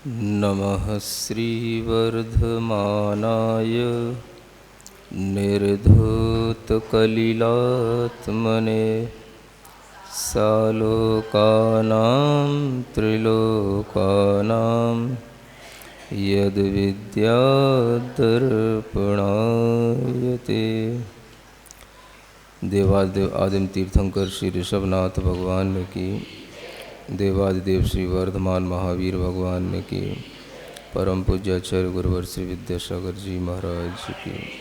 नमः श्रीवर्धमानाय निर्धूतकलिलात्मने सालोकानां त्रिलोकानां यद्विद्यादर्पणायते। देवादिदेव आदिम तीर्थंकर श्री ऋषभनाथ भगवान की, देवादिदेव श्री वर्धमान महावीर भगवान की, परम पूज्य आचार्य गुरुवर श्री विद्यासागर जी महाराज की।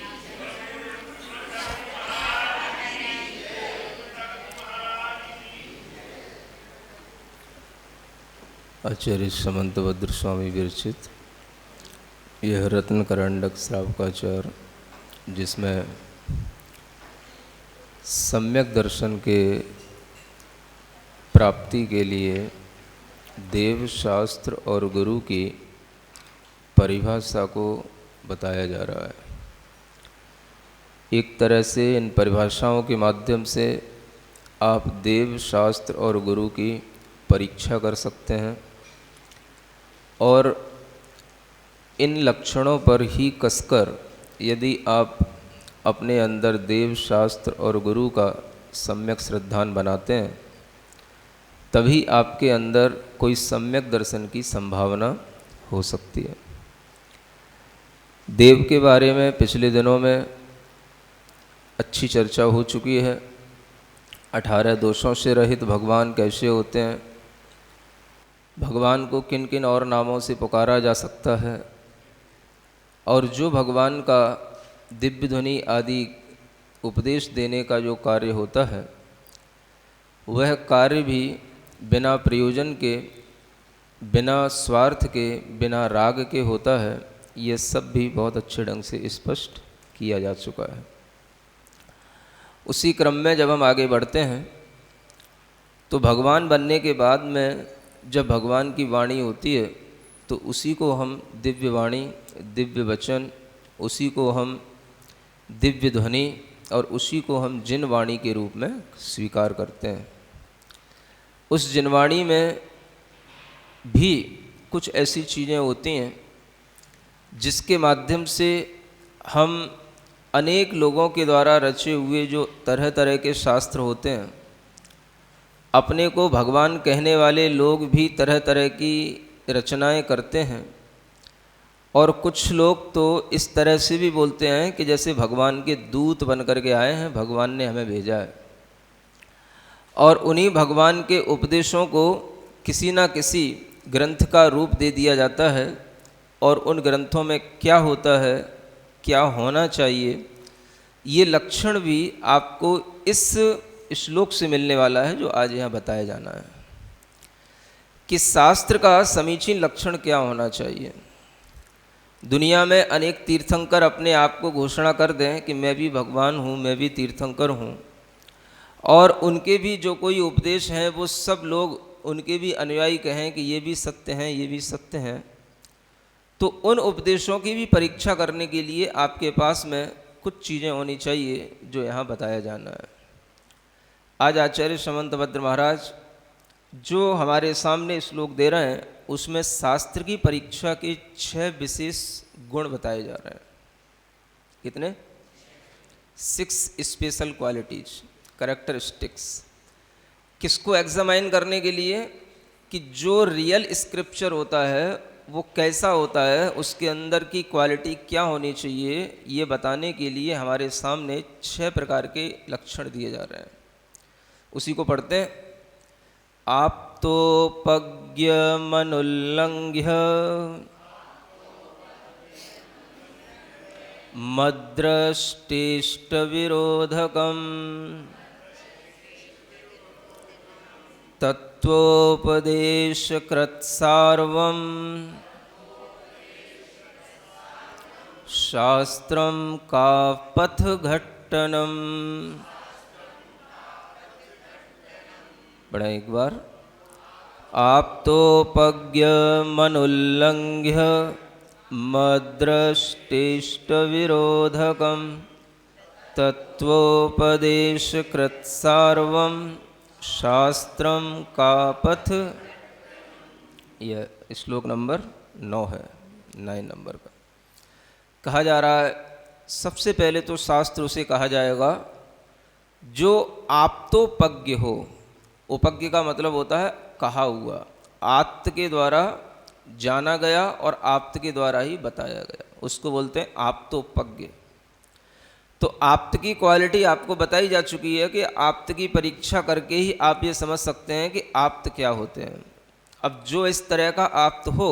आचार्य समंतभद्र स्वामी विरचित यह रत्न करंडक श्रावकाचार, जिसमें सम्यक दर्शन के प्राप्ति के लिए देव शास्त्र और गुरु की परिभाषा को बताया जा रहा है। एक तरह से इन परिभाषाओं के माध्यम से आप देव शास्त्र और गुरु की परीक्षा कर सकते हैं और इन लक्षणों पर ही कसकर यदि आप अपने अंदर देव शास्त्र और गुरु का सम्यक श्रद्धान बनाते हैं, तभी आपके अंदर कोई सम्यक दर्शन की संभावना हो सकती है। देव के बारे में पिछले दिनों में अच्छी चर्चा हो चुकी है। 18 दोषों से रहित भगवान कैसे होते हैं, भगवान को किन किन और नामों से पुकारा जा सकता है, और जो भगवान का दिव्य ध्वनि आदि उपदेश देने का जो कार्य होता है, वह कार्य भी बिना प्रयोजन के, बिना स्वार्थ के, बिना राग के होता है। ये सब भी बहुत अच्छे ढंग से स्पष्ट किया जा चुका है। उसी क्रम में जब हम आगे बढ़ते हैं तो भगवान बनने के बाद में जब भगवान की वाणी होती है तो उसी को हम दिव्य वाणी, दिव्य वचन, उसी को हम दिव्य ध्वनि और उसी को हम जिन वाणी के रूप में स्वीकार करते हैं। उस जिनवाणी में भी कुछ ऐसी चीज़ें होती हैं जिसके माध्यम से हम अनेक लोगों के द्वारा रचे हुए जो तरह तरह के शास्त्र होते हैं, अपने को भगवान कहने वाले लोग भी तरह तरह की रचनाएं करते हैं। और कुछ लोग तो इस तरह से भी बोलते हैं कि जैसे भगवान के दूत बन कर के आए हैं, भगवान ने हमें भेजा है। और उन्हीं भगवान के उपदेशों को किसी ना किसी ग्रंथ का रूप दे दिया जाता है, और उन ग्रंथों में क्या होता है, क्या होना चाहिए, ये लक्षण भी आपको इस श्लोक से मिलने वाला है जो आज यहाँ बताया जाना है कि शास्त्र का समीचीन लक्षण क्या होना चाहिए। दुनिया में अनेक तीर्थंकर अपने आप को घोषणा कर दें कि मैं भी भगवान हूँ, मैं भी तीर्थंकर हूँ, और उनके भी जो कोई उपदेश हैं वो सब लोग उनके भी अनुयायी कहें कि ये भी सत्य हैं, ये भी सत्य हैं। तो उन उपदेशों की भी परीक्षा करने के लिए आपके पास में कुछ चीज़ें होनी चाहिए जो यहाँ बताया जाना है। आज आचार्य समंतभद्र महाराज जो हमारे सामने श्लोक दे रहे हैं उसमें शास्त्र की परीक्षा के 6 विशेष गुण बताए जा रहे हैं। कितने? 6 स्पेशल क्वालिटीज, कैरेक्टरिस्टिक्स। किसको एग्जामाइन करने के लिए कि जो रियल स्क्रिप्चर होता है वो कैसा होता है, उसके अंदर की क्वालिटी क्या होनी चाहिए, ये बताने के लिए हमारे सामने 6 प्रकार के लक्षण दिए जा रहे हैं। उसी को पढ़ते हैं। आप्तोपज्ञ मनुल्लंघ्य मद्रष्टेष्ट विरोधकम तत्वोपदेश कृत्सार्वम शास्त्रम का पथघट्टनम। बड़ा एक बार। आप्तोपज्ञ मनुल्लंघ्य मद्रष्टेष्ट विरोधकम तत्वोपदेश कृत्सार्वम शास्त्रम का पथ। यह श्लोक नंबर 9 है, 9 नंबर का। कहा जा रहा है सबसे पहले तो शास्त्र उसे कहा जाएगा जो आप्तोपज्ञ हो। उपज्ञ का मतलब होता है कहा हुआ, आप्त के द्वारा जाना गया और आप्त के द्वारा ही बताया गया, उसको बोलते हैं आप्तोपज्ञ। तो आप्त की क्वालिटी आपको बताई जा चुकी है कि आप्त की परीक्षा करके ही आप ये समझ सकते हैं कि आप्त क्या होते हैं। अब जो इस तरह का आप्त हो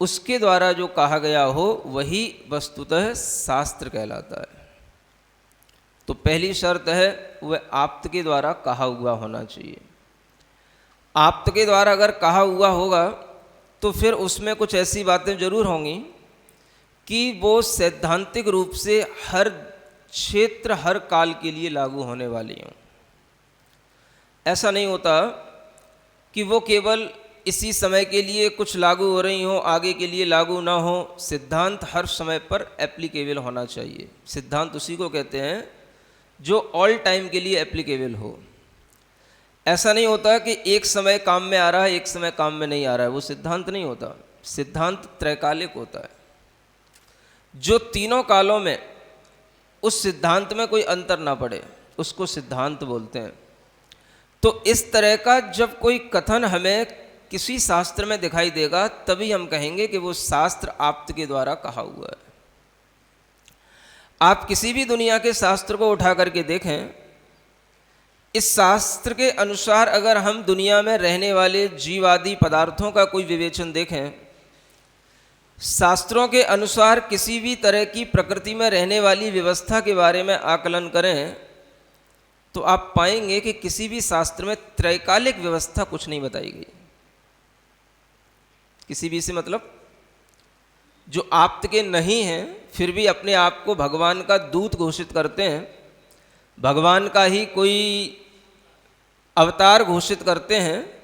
उसके द्वारा जो कहा गया हो वही वस्तुतः शास्त्र कहलाता है। तो पहली शर्त है वह आप्त के द्वारा कहा हुआ होना चाहिए। आप्त के द्वारा अगर कहा हुआ होगा तो फिर उसमें कुछ ऐसी बातें जरूर होंगी कि वो सैद्धांतिक रूप से हर क्षेत्र हर काल के लिए लागू होने वाली हों। ऐसा नहीं होता कि वो केवल इसी समय के लिए कुछ लागू हो रही हो, आगे के लिए लागू ना हो। सिद्धांत हर समय पर एप्लीकेबल होना चाहिए। सिद्धांत उसी को कहते हैं जो ऑल टाइम के लिए एप्लीकेबल हो। ऐसा नहीं होता कि एक समय काम में आ रहा है एक समय काम में नहीं आ रहा है, वो सिद्धांत नहीं होता। सिद्धांत त्रैकालिक होता है, जो तीनों कालों में उस सिद्धांत में कोई अंतर ना पड़े उसको सिद्धांत बोलते हैं। तो इस तरह का जब कोई कथन हमें किसी शास्त्र में दिखाई देगा तभी हम कहेंगे कि वो शास्त्र आप्त के द्वारा कहा हुआ है। आप किसी भी दुनिया के शास्त्र को उठा करके देखें, इस शास्त्र के अनुसार अगर हम दुनिया में रहने वाले जीवादि पदार्थों का कोई विवेचन देखें, शास्त्रों के अनुसार किसी भी तरह की प्रकृति में रहने वाली व्यवस्था के बारे में आकलन करें तो आप पाएंगे कि किसी भी शास्त्र में त्रैकालिक व्यवस्था कुछ नहीं बताई गई। किसी भी से मतलब जो आप्त के नहीं हैं फिर भी अपने आप को भगवान का दूत घोषित करते हैं, भगवान का ही कोई अवतार घोषित करते हैं,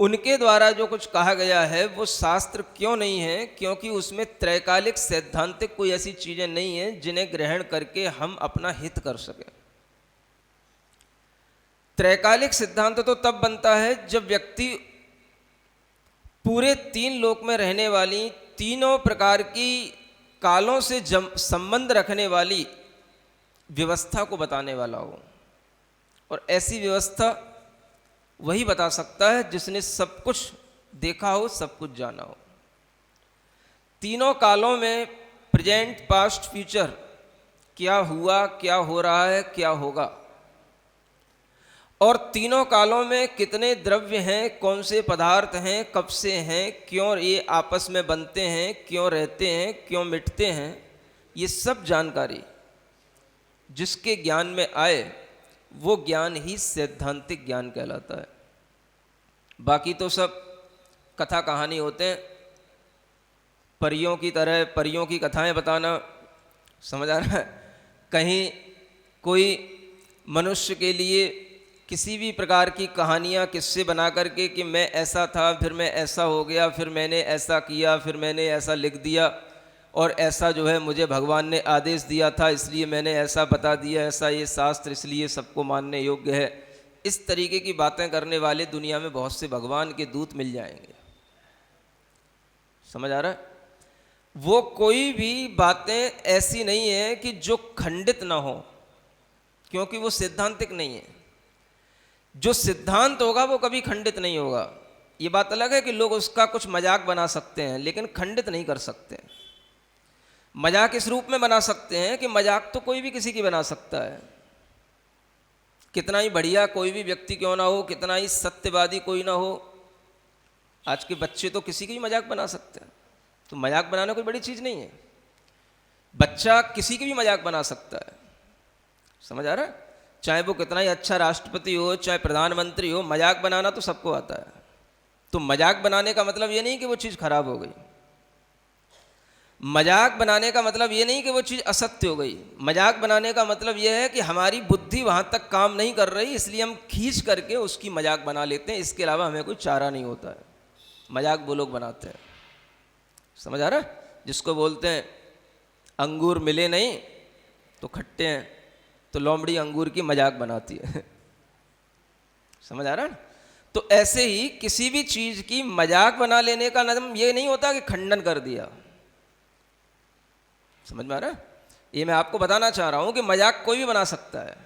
उनके द्वारा जो कुछ कहा गया है वो शास्त्र क्यों नहीं है? क्योंकि उसमें त्रैकालिक सैद्धांतिक कोई ऐसी चीजें नहीं हैं जिन्हें ग्रहण करके हम अपना हित कर सकें। त्रैकालिक सिद्धांत तो तब बनता है जब व्यक्ति पूरे 3 लोक में रहने वाली तीनों प्रकार की कालों से संबंध रखने वाली व्यवस्था को बताने वाला हो। और ऐसी व्यवस्था वही बता सकता है जिसने सब कुछ देखा हो, सब कुछ जाना हो। तीनों कालों में प्रेजेंट, पास्ट, फ्यूचर क्या हुआ, क्या हो रहा है, क्या होगा, और तीनों कालों में कितने द्रव्य हैं, कौन से पदार्थ हैं, कब से हैं, क्यों ये आपस में बनते हैं, क्यों रहते हैं, क्यों मिटते हैं, ये सब जानकारी जिसके ज्ञान में आए वो ज्ञान ही सैद्धांतिक ज्ञान कहलाता है। बाकी तो सब कथा कहानी होते हैं, परियों की तरह परियों की कथाएं बताना, समझ आ रहा है? कहीं कोई मनुष्य के लिए किसी भी प्रकार की कहानियाँ किस्से बना करके कि मैं ऐसा था, फिर मैं ऐसा हो गया, फिर मैंने ऐसा किया, फिर मैंने ऐसा लिख दिया, और ऐसा जो है मुझे भगवान ने आदेश दिया था इसलिए मैंने ऐसा बता दिया, ऐसा ये शास्त्र इसलिए सबको मानने योग्य है। इस तरीके की बातें करने वाले दुनिया में बहुत से भगवान के दूत मिल जाएंगे। समझ आ रहा है? वो कोई भी बातें ऐसी नहीं है कि जो खंडित ना हो, क्योंकि वो सिद्धांतिक नहीं है। जो सिद्धांत होगा वो कभी खंडित नहीं होगा। ये बात अलग है कि लोग उसका कुछ मजाक बना सकते हैं लेकिन खंडित नहीं कर सकते। मजाक इस रूप में बना सकते हैं कि मजाक तो कोई भी किसी की बना सकता है, कितना ही बढ़िया कोई भी व्यक्ति क्यों ना हो, कितना ही सत्यवादी कोई ना हो, आज के बच्चे तो किसी की भी मजाक बना सकते हैं। तो मजाक बनाना कोई बड़ी चीज़ नहीं है, बच्चा किसी की भी मजाक बना सकता है। समझ आ रहा है? चाहे वो कितना ही अच्छा राष्ट्रपति हो, चाहे प्रधानमंत्री हो, मजाक बनाना तो सबको आता है। तो मजाक बनाने का मतलब ये नहीं कि वो चीज़ खराब हो गई, मजाक बनाने का मतलब ये नहीं कि वो चीज़ असत्य हो गई। मजाक बनाने का मतलब ये है कि हमारी बुद्धि वहाँ तक काम नहीं कर रही इसलिए हम खींच करके उसकी मजाक बना लेते हैं, इसके अलावा हमें कोई चारा नहीं होता है। मजाक वो लोग बनाते हैं। समझ आ रहा है? जिसको बोलते हैं अंगूर मिले नहीं तो खट्टे हैं, तो लोमड़ी अंगूर की मजाक बनाती है। समझ आ रहा है? तो ऐसे ही किसी भी चीज की मजाक बना लेने का नाम ये नहीं होता कि खंडन कर दिया। समझ में आ रहा है? ये मैं आपको बताना चाह रहा हूं कि मजाक कोई भी बना सकता है,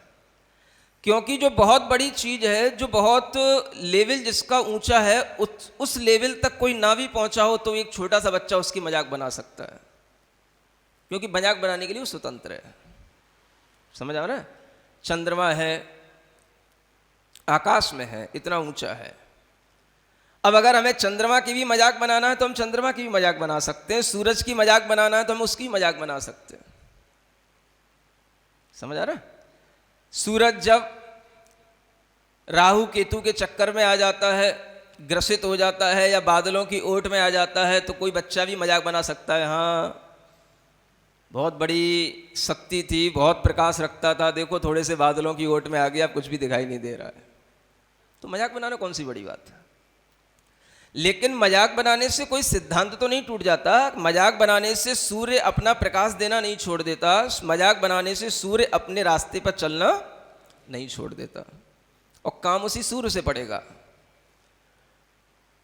क्योंकि जो बहुत बड़ी चीज है, जो बहुत लेवल जिसका ऊंचा है, उस लेवल तक कोई ना भी पहुंचा हो तो एक छोटा सा बच्चा उसकी मजाक बना सकता है, क्योंकि मजाक बनाने के लिए वो स्वतंत्र है। समझ आ रहा है? चंद्रमा है, आकाश में है, इतना ऊंचा है। अब अगर हमें चंद्रमा की भी मजाक बनाना है तो हम चंद्रमा की भी मजाक बना सकते हैं, सूरज की मजाक बनाना है तो हम उसकी मजाक बना सकते हैं। समझ आ रहा है? सूरज जब राहु केतु के चक्कर में आ जाता है, ग्रसित हो जाता है, या बादलों की ओट में आ जाता है, तो कोई बच्चा भी मजाक बना सकता है, हाँ बहुत बड़ी शक्ति थी, बहुत प्रकाश रखता था, देखो थोड़े से बादलों की ओट में आ गया, अब कुछ भी दिखाई नहीं दे रहा है। तो मजाक बनाना कौन सी बड़ी बात है? लेकिन मजाक बनाने से कोई सिद्धांत तो नहीं टूट जाता। मजाक बनाने से सूर्य अपना प्रकाश देना नहीं छोड़ देता, मजाक बनाने से सूर्य अपने रास्ते पर चलना नहीं छोड़ देता, और काम उसी सूर्य से पड़ेगा।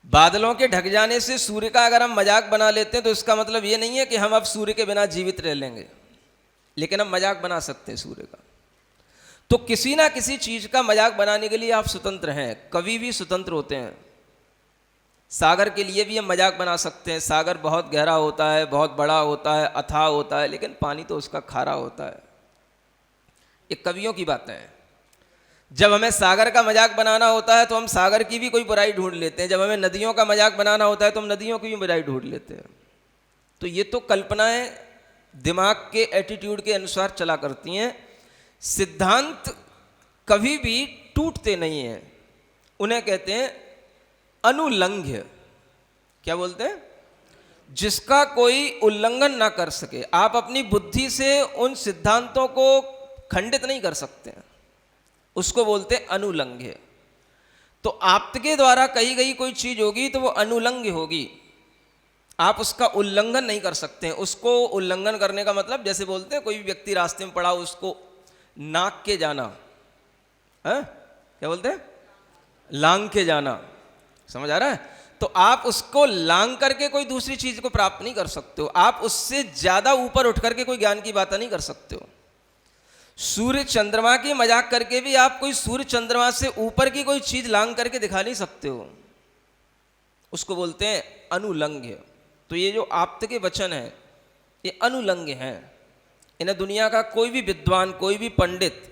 बादलों के ढक जाने से सूर्य का अगर हम मजाक बना लेते हैं तो इसका मतलब ये नहीं है कि हम अब सूर्य के बिना जीवित रह लेंगे, लेकिन हम मजाक बना सकते हैं सूर्य का। तो किसी ना किसी चीज का मजाक बनाने के लिए आप स्वतंत्र हैं। कवि भी स्वतंत्र होते हैं। सागर के लिए भी हम मजाक बना सकते हैं। सागर बहुत गहरा होता है, बहुत बड़ा होता है, अथाह होता है, लेकिन पानी तो उसका खारा होता है। ये कवियों की बातें हैं। जब हमें सागर का मजाक बनाना होता है तो हम सागर की भी कोई बुराई ढूंढ लेते हैं। जब हमें नदियों का मजाक बनाना होता है तो हम नदियों की भी बुराई ढूंढ लेते हैं। तो ये तो कल्पनाएं दिमाग के एटीट्यूड के अनुसार चला करती हैं। सिद्धांत कभी भी टूटते नहीं हैं। उन्हें कहते हैं अनुलंघ्य। क्या बोलते हैं? जिसका कोई उल्लंघन ना कर सके। आप अपनी बुद्धि से उन सिद्धांतों को खंडित नहीं कर सकते हैं, उसको बोलते हैं अनुलंघ्य। तो आपके द्वारा कही गई कोई चीज होगी तो वो अनुलंघ्य होगी, आप उसका उल्लंघन नहीं कर सकते हैं। उसको उल्लंघन करने का मतलब, जैसे बोलते हैं कोई भी व्यक्ति रास्ते में पड़ा उसको नाक के जाना है, क्या बोलते हैं? लांग के जाना। समझ आ रहा है? तो आप उसको लांग करके कोई दूसरी चीज को प्राप्त नहीं कर सकते हो। आप उससे ज्यादा ऊपर उठ करके कोई ज्ञान की बात नहीं कर सकते हो। सूर्य चंद्रमा की मजाक करके भी आप कोई सूर्य चंद्रमा से ऊपर की कोई चीज लांग करके दिखा नहीं सकते हो, उसको बोलते हैं अनुलंघ्य। तो ये जो आप्त के वचन हैं ये अनुलंघ्य हैं। इन्हें दुनिया का कोई भी विद्वान, कोई भी पंडित,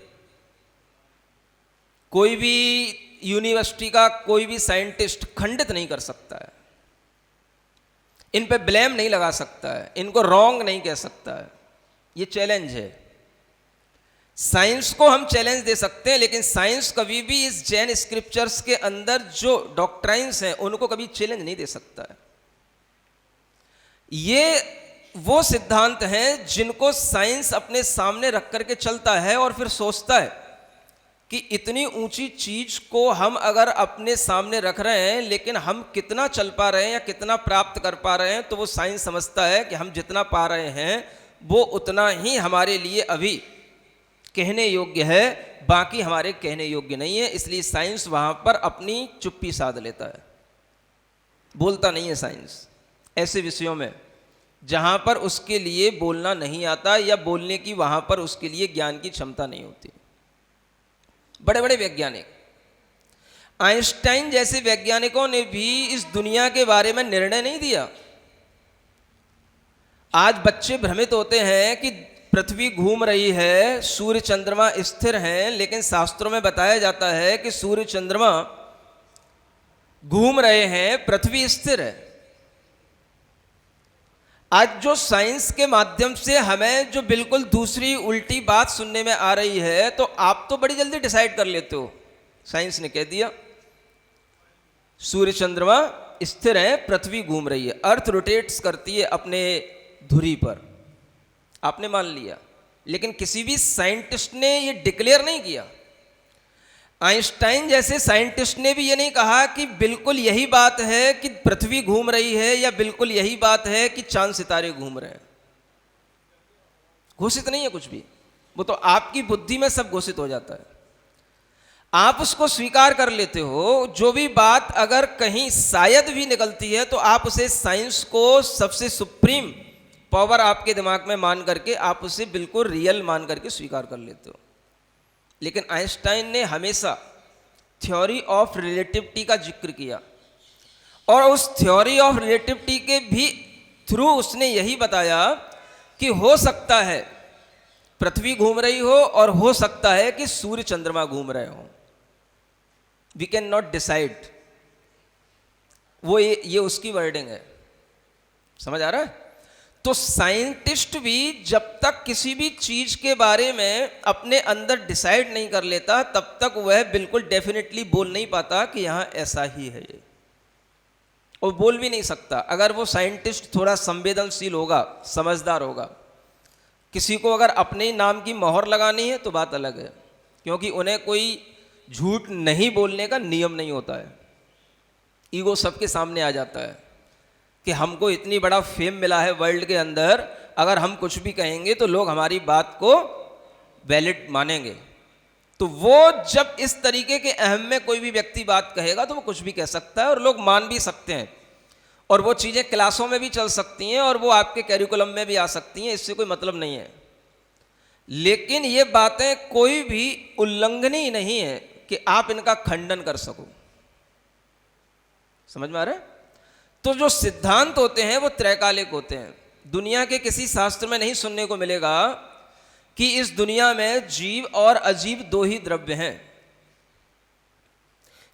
कोई भी यूनिवर्सिटी का कोई भी साइंटिस्ट खंडित नहीं कर सकता है। इन पे ब्लेम नहीं लगा सकता है, इनको रॉन्ग नहीं कह सकता है। ये चैलेंज है। साइंस को हम चैलेंज दे सकते हैं, लेकिन साइंस कभी भी इस जैन स्क्रिप्चर्स के अंदर जो डॉक्ट्राइन्स हैं उनको कभी चैलेंज नहीं दे सकता है। ये वो सिद्धांत हैं जिनको साइंस अपने सामने रख करके चलता है और फिर सोचता है कि इतनी ऊंची चीज को हम अगर अपने सामने रख रहे हैं, लेकिन हम कितना चल पा रहे हैं या कितना प्राप्त कर पा रहे हैं, तो वो साइंस समझता है कि हम जितना पा रहे हैं वो उतना ही हमारे लिए अभी कहने योग्य है, बाकी हमारे कहने योग्य नहीं है। इसलिए साइंस वहां पर अपनी चुप्पी साध लेता है, बोलता नहीं है साइंस ऐसे विषयों में जहां पर उसके लिए बोलना नहीं आता या बोलने की वहां पर उसके लिए ज्ञान की क्षमता नहीं होती। बड़े बड़े वैज्ञानिक, आइंस्टाइन जैसे वैज्ञानिकों ने भी इस दुनिया के बारे में निर्णय नहीं दिया। आज बच्चे भ्रमित होते हैं कि पृथ्वी घूम रही है, सूर्य चंद्रमा स्थिर हैं, लेकिन शास्त्रों में बताया जाता है कि सूर्य चंद्रमा घूम रहे हैं, पृथ्वी स्थिर है। आज जो साइंस के माध्यम से हमें जो बिल्कुल दूसरी उल्टी बात सुनने में आ रही है, तो आप तो बड़ी जल्दी डिसाइड कर लेते हो। साइंस ने कह दिया सूर्य चंद्रमा स्थिर है, पृथ्वी घूम रही है, अर्थ रोटेट्स करती है अपने धुरी पर, आपने मान लिया। लेकिन किसी भी साइंटिस्ट ने ये डिक्लेयर नहीं किया। आइंस्टाइन जैसे साइंटिस्ट ने भी ये नहीं कहा कि बिल्कुल यही बात है कि पृथ्वी घूम रही है, या बिल्कुल यही बात है कि चांद सितारे घूम रहे हैं। घोषित नहीं है कुछ भी, वो तो आपकी बुद्धि में सब घोषित हो जाता है। आप उसको स्वीकार कर लेते हो। जो भी बात अगर कहीं शायद भी निकलती है तो आप उसे साइंस को सबसे सुप्रीम पावर आपके दिमाग में मान करके आप उसे बिल्कुल रियल मान करके स्वीकार कर लेते हो। लेकिन आइंस्टाइन ने हमेशा थ्योरी ऑफ रिलेटिविटी का जिक्र किया, और उस थ्योरी ऑफ रिलेटिविटी के भी थ्रू उसने यही बताया कि हो सकता है पृथ्वी घूम रही हो और हो सकता है कि सूर्य चंद्रमा घूम रहे हो। We can not decide. वो ये उसकी वर्डिंग है, समझ आ रहा है? तो साइंटिस्ट भी जब तक किसी भी चीज के बारे में अपने अंदर डिसाइड नहीं कर लेता तब तक वह बिल्कुल डेफिनेटली बोल नहीं पाता कि यहां ऐसा ही है ये, और बोल भी नहीं सकता। अगर वो साइंटिस्ट थोड़ा संवेदनशील होगा, समझदार होगा, किसी को अगर अपने नाम की मोहर लगानी है तो बात अलग है, क्योंकि उन्हें कोई झूठ नहीं बोलने का नियम नहीं होता है। ईगो सबके सामने आ जाता है कि हमको इतनी बड़ा फेम मिला है वर्ल्ड के अंदर, अगर हम कुछ भी कहेंगे तो लोग हमारी बात को वैलिड मानेंगे। तो वो जब इस तरीके के अहम में कोई भी व्यक्ति बात कहेगा तो वो कुछ भी कह सकता है और लोग मान भी सकते हैं, और वो चीज़ें क्लासों में भी चल सकती हैं और वो आपके कैरिकुलम में भी आ सकती हैं, इससे कोई मतलब नहीं है। लेकिन ये बातें कोई भी उल्लंघनीय नहीं है कि आप इनका खंडन कर सको। समझ में आ रहा है? तो जो सिद्धांत होते हैं वो त्रैकालिक होते हैं। दुनिया के किसी शास्त्र में नहीं सुनने को मिलेगा कि इस दुनिया में जीव और अजीव दो ही द्रव्य हैं।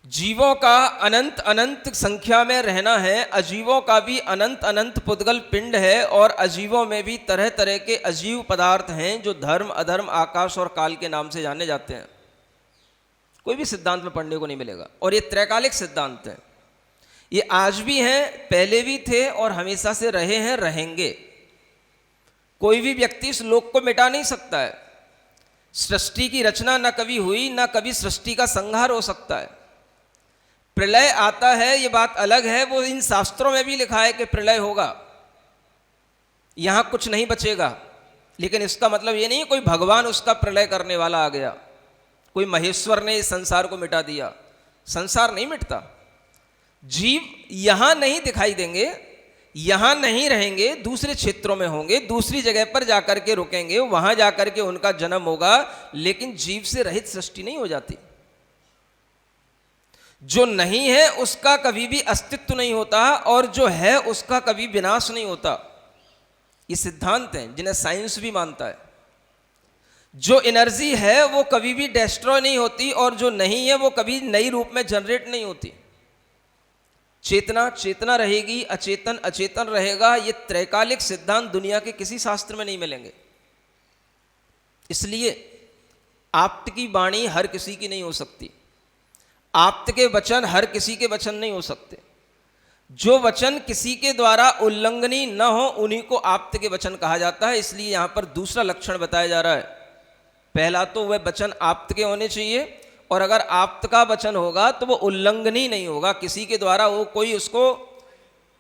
जीवों का अनंत अनंत संख्या में रहना है, अजीवों का भी अनंत अनंत पुद्गल पिंड है, और अजीवों में भी तरह तरह के अजीव पदार्थ हैं जो धर्म अधर्म आकाश और काल के नाम से जाने जाते हैं। कोई भी सिद्धांत में पढ़ने को नहीं मिलेगा, और ये त्रैकालिक सिद्धांत है। ये आज भी हैं, पहले भी थे और हमेशा से रहे हैं, रहेंगे। कोई भी व्यक्ति इस लोक को मिटा नहीं सकता है। सृष्टि की रचना न कभी हुई, न कभी सृष्टि का संहार हो सकता है। प्रलय आता है, ये बात अलग है, वो इन शास्त्रों में भी लिखा है कि प्रलय होगा, यहां कुछ नहीं बचेगा। लेकिन इसका मतलब ये नहीं कोई भगवान उसका प्रलय करने वाला आ गया, कोई महेश्वर ने इस संसार को मिटा दिया। संसार नहीं मिटता। जीव यहां नहीं दिखाई देंगे, यहां नहीं रहेंगे, दूसरे क्षेत्रों में होंगे, दूसरी जगह पर जाकर के रुकेंगे, वहां जाकर के उनका जन्म होगा। लेकिन जीव से रहित सृष्टि नहीं हो जाती। जो नहीं है उसका कभी भी अस्तित्व नहीं होता, और जो है उसका कभी विनाश नहीं होता। ये सिद्धांत हैं जिन्हें साइंस भी मानता है। जो एनर्जी है वो कभी भी डिस्ट्रॉय नहीं होती, और जो नहीं है वो कभी नई रूप में जनरेट नहीं होती। चेतना चेतना रहेगी, अचेतन अचेतन रहेगा। ये त्रैकालिक सिद्धांत दुनिया के किसी शास्त्र में नहीं मिलेंगे। इसलिए आप्त की वाणी हर किसी की नहीं हो सकती, आप्त के वचन हर किसी के वचन नहीं हो सकते। जो वचन किसी के द्वारा उल्लंघनीय न हो उन्हीं को आप्त के वचन कहा जाता है। इसलिए यहां पर दूसरा लक्षण बताया जा रहा है। पहला तो वह वचन आप्त के होने चाहिए, और अगर आप्त का वचन होगा तो वो उल्लंघनीय नहीं होगा, किसी के द्वारा वो कोई उसको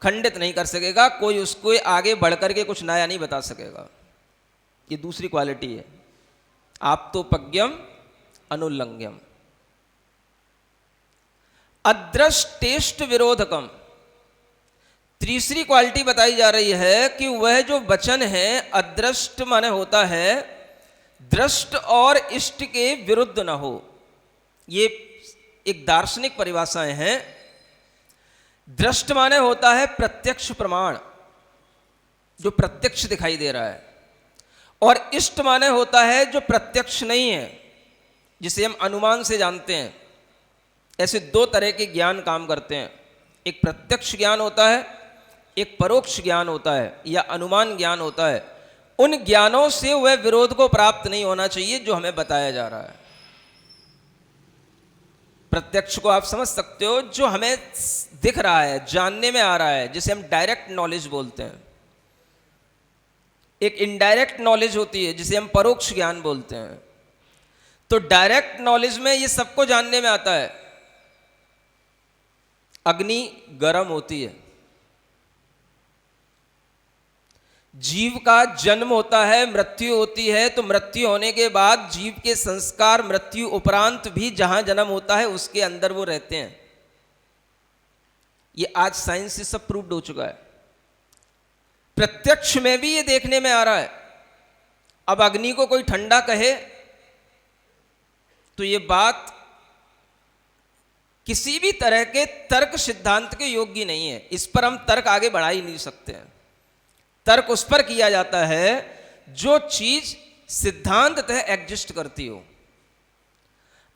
खंडित नहीं कर सकेगा, कोई उसको आगे बढ़कर के कुछ नया नहीं बता सकेगा। ये दूसरी क्वालिटी है, आप्तोपज्ञम अनुल्लंघ्यम। अदृष्टेष्ट विरोधकम। तीसरी क्वालिटी बताई जा रही है कि वह जो वचन है, अदृष्ट माने होता है दृष्ट और इष्ट के विरुद्ध न हो। ये एक दार्शनिक परिभाषाएं हैं। दृष्ट माने होता है प्रत्यक्ष प्रमाण, जो प्रत्यक्ष दिखाई दे रहा है, और इष्ट माने होता है जो प्रत्यक्ष नहीं है, जिसे हम अनुमान से जानते हैं। ऐसे दो तरह के ज्ञान काम करते हैं। एक प्रत्यक्ष ज्ञान होता है, एक परोक्ष ज्ञान होता है, या अनुमान ज्ञान होता है। उन ज्ञानों से वह विरोध को प्राप्त नहीं होना चाहिए जो हमें बताया जा रहा है। प्रत्यक्ष को आप समझ सकते हो, जो हमें दिख रहा है, जानने में आ रहा है, जिसे हम डायरेक्ट नॉलेज बोलते हैं। एक इनडायरेक्ट नॉलेज होती है जिसे हम परोक्ष ज्ञान बोलते हैं। तो डायरेक्ट नॉलेज में ये सबको जानने में आता है। अग्नि गर्म होती है, जीव का जन्म होता है, मृत्यु होती है, तो मृत्यु होने के बाद जीव के संस्कार मृत्यु उपरांत भी जहां जन्म होता है उसके अंदर वो रहते हैं। ये आज साइंस से सब प्रूव्ड हो चुका है, प्रत्यक्ष में भी ये देखने में आ रहा है। अब अग्नि को कोई ठंडा कहे तो ये बात किसी भी तरह के तर्क सिद्धांत के योग्य नहीं है, इस पर हम तर्क आगे बढ़ा ही नहीं सकते हैं। तर्क उस पर किया जाता है जो चीज सिद्धांततः एग्जिस्ट करती हो।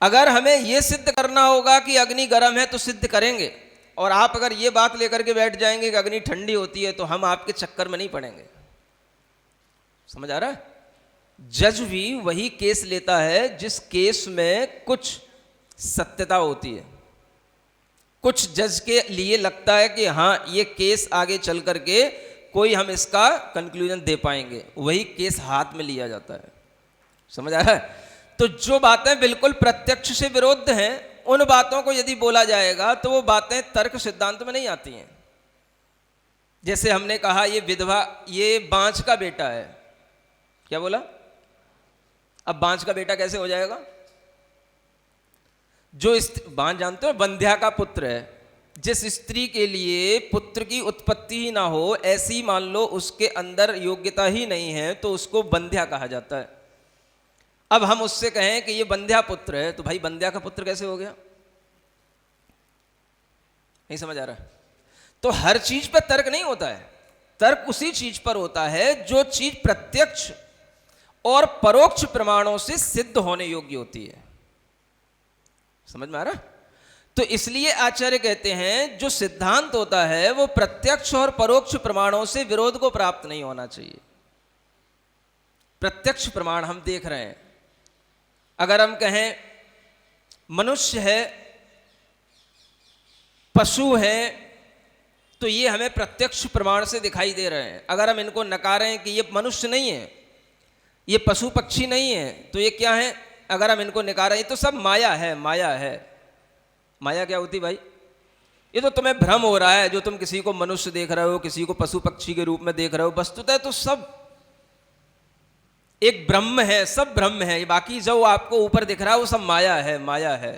अगर हमें यह सिद्ध करना होगा कि अग्नि गर्म है तो सिद्ध करेंगे, और आप अगर ये बात लेकर के बैठ जाएंगे कि अग्नि ठंडी होती है तो हम आपके चक्कर में नहीं पड़ेंगे। समझ आ रहा है? जज भी वही केस लेता है जिस केस में कुछ सत्यता होती है। कुछ जज के लिए लगता है कि हाँ ये केस आगे चल करके कोई हम इसका कंक्लूजन दे पाएंगे, वही केस हाथ में लिया जाता है। समझ आ रहा है? तो जो बातें बिल्कुल प्रत्यक्ष से विरुद्ध हैं उन बातों को यदि बोला जाएगा तो वो बातें तर्क सिद्धांत में नहीं आती हैं। जैसे हमने कहा ये विधवा, ये बांझ का बेटा है, क्या बोला? अब बांझ का बेटा कैसे हो जाएगा? जो बांझ जानते हो, बंध्या का पुत्र है। जिस स्त्री के लिए पुत्र की उत्पत्ति ही ना हो, ऐसी मान लो उसके अंदर योग्यता ही नहीं है, तो उसको बंध्या कहा जाता है। अब हम उससे कहें कि ये बंध्या पुत्र है, तो भाई बंध्या का पुत्र कैसे हो गया? नहीं समझ आ रहा? तो हर चीज पर तर्क नहीं होता है, तर्क उसी चीज पर होता है जो चीज प्रत्यक्ष और परोक्ष प्रमाणों से सिद्ध होने योग्य होती है। समझ में आ रहा? तो इसलिए आचार्य कहते हैं जो सिद्धांत होता है वो प्रत्यक्ष और परोक्ष प्रमाणों से विरोध को प्राप्त नहीं होना चाहिए। प्रत्यक्ष प्रमाण हम देख रहे हैं, अगर हम कहें मनुष्य है, पशु है, तो ये हमें प्रत्यक्ष प्रमाण से दिखाई दे रहे हैं। अगर हम इनको नकारें कि ये मनुष्य नहीं है, ये पशु पक्षी नहीं है, तो ये क्या है? अगर हम इनको नकारें ये तो सब माया है, माया है। माया क्या होती भाई? ये तो तुम्हें भ्रम हो रहा है, जो तुम किसी को मनुष्य देख रहे हो, किसी को पशु पक्षी के रूप में देख रहे हो, वस्तुतः तो सब एक ब्रह्म है, सब ब्रह्म है। बाकी जो आपको ऊपर दिख रहा है वो सब माया है, माया है।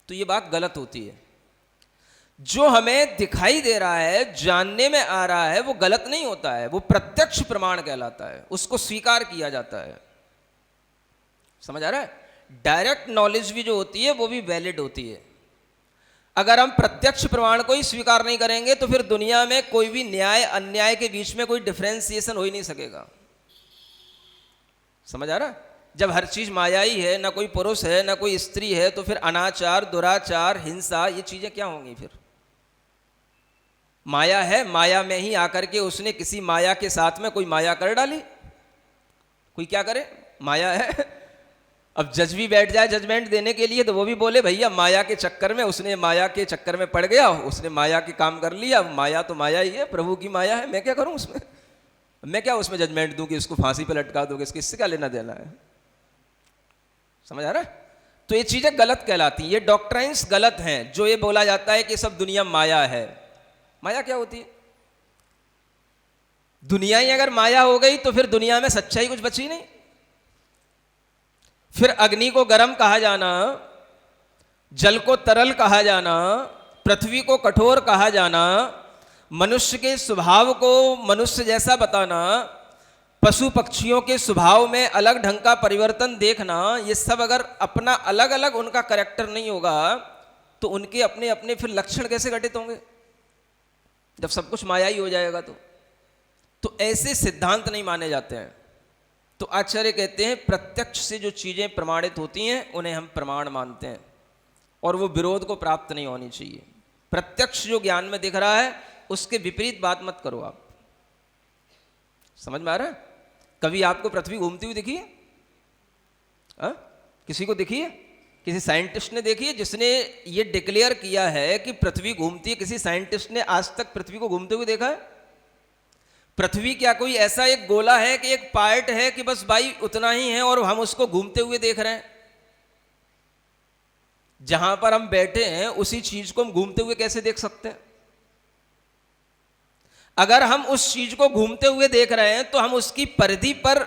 तो ये बात गलत होती है। जो हमें दिखाई दे रहा है, जानने में आ रहा है, वो गलत नहीं होता है, वो प्रत्यक्ष प्रमाण कहलाता है, उसको स्वीकार किया जाता है। समझ आ रहा है? डायरेक्ट नॉलेज भी जो होती है वो भी वैलिड होती है। अगर हम प्रत्यक्ष प्रमाण को ही स्वीकार नहीं करेंगे तो फिर दुनिया में कोई भी न्याय अन्याय के बीच में कोई डिफरेंशिएशन हो ही नहीं सकेगा। समझ आ रहा? जब हर चीज माया ही है, ना कोई पुरुष है ना कोई स्त्री है, तो फिर अनाचार, दुराचार, हिंसा, ये चीजें क्या होंगी? फिर माया है, माया में ही आकर के उसने किसी माया के साथ में कोई माया कर डाली। कोई क्या करे? माया है। अब जज भी बैठ जाए जजमेंट देने के लिए तो वो भी बोले भैया माया के चक्कर में, उसने माया के चक्कर में पड़ गया, उसने माया के काम कर लिया। माया तो माया ही है, प्रभु की माया है, मैं क्या करूं उसमें? मैं क्या उसमें जजमेंट दूं कि इसको फांसी पे लटका दोगे, इससे क्या लेना देना है? समझ आ रहा है? तो ये चीजें गलत कहलाती हैं, ये डॉक्ट्राइन्स गलत हैं। जो ये बोला जाता है कि सब दुनिया माया है, माया क्या होती है? दुनिया ही अगर माया हो गई तो फिर दुनिया में सच्चाई कुछ बची नहीं। फिर अग्नि को गर्म कहा जाना, जल को तरल कहा जाना, पृथ्वी को कठोर कहा जाना, मनुष्य के स्वभाव को मनुष्य जैसा बताना, पशु पक्षियों के स्वभाव में अलग ढंग का परिवर्तन देखना, ये सब अगर अपना अलग अलग उनका कैरेक्टर नहीं होगा तो उनके अपने अपने फिर लक्षण कैसे घटित होंगे? जब सब कुछ माया ही हो जाएगा तो ऐसे सिद्धांत नहीं माने जाते हैं। तो आचार्य कहते हैं प्रत्यक्ष से जो चीजें प्रमाणित होती हैं उन्हें हम प्रमाण मानते हैं, और वो विरोध को प्राप्त नहीं होनी चाहिए। प्रत्यक्ष जो ज्ञान में दिख रहा है उसके विपरीत बात मत करो आप। समझ में आ रहा है? कभी आपको पृथ्वी घूमती हुई दिखी है? किसी को दिखी है? किसी साइंटिस्ट ने देखी है जिसने ये डिक्लेयर किया है कि पृथ्वी घूमती है? किसी साइंटिस्ट ने आज तक पृथ्वी को घूमते हुए देखा है? पृथ्वी क्या कोई ऐसा एक गोला है कि एक पार्ट है कि बस भाई उतना ही है और हम उसको घूमते हुए देख रहे हैं? जहां पर हम बैठे हैं उसी चीज को हम घूमते हुए कैसे देख सकते हैं? अगर हम उस चीज को घूमते हुए देख रहे हैं तो हम उसकी परिधि पर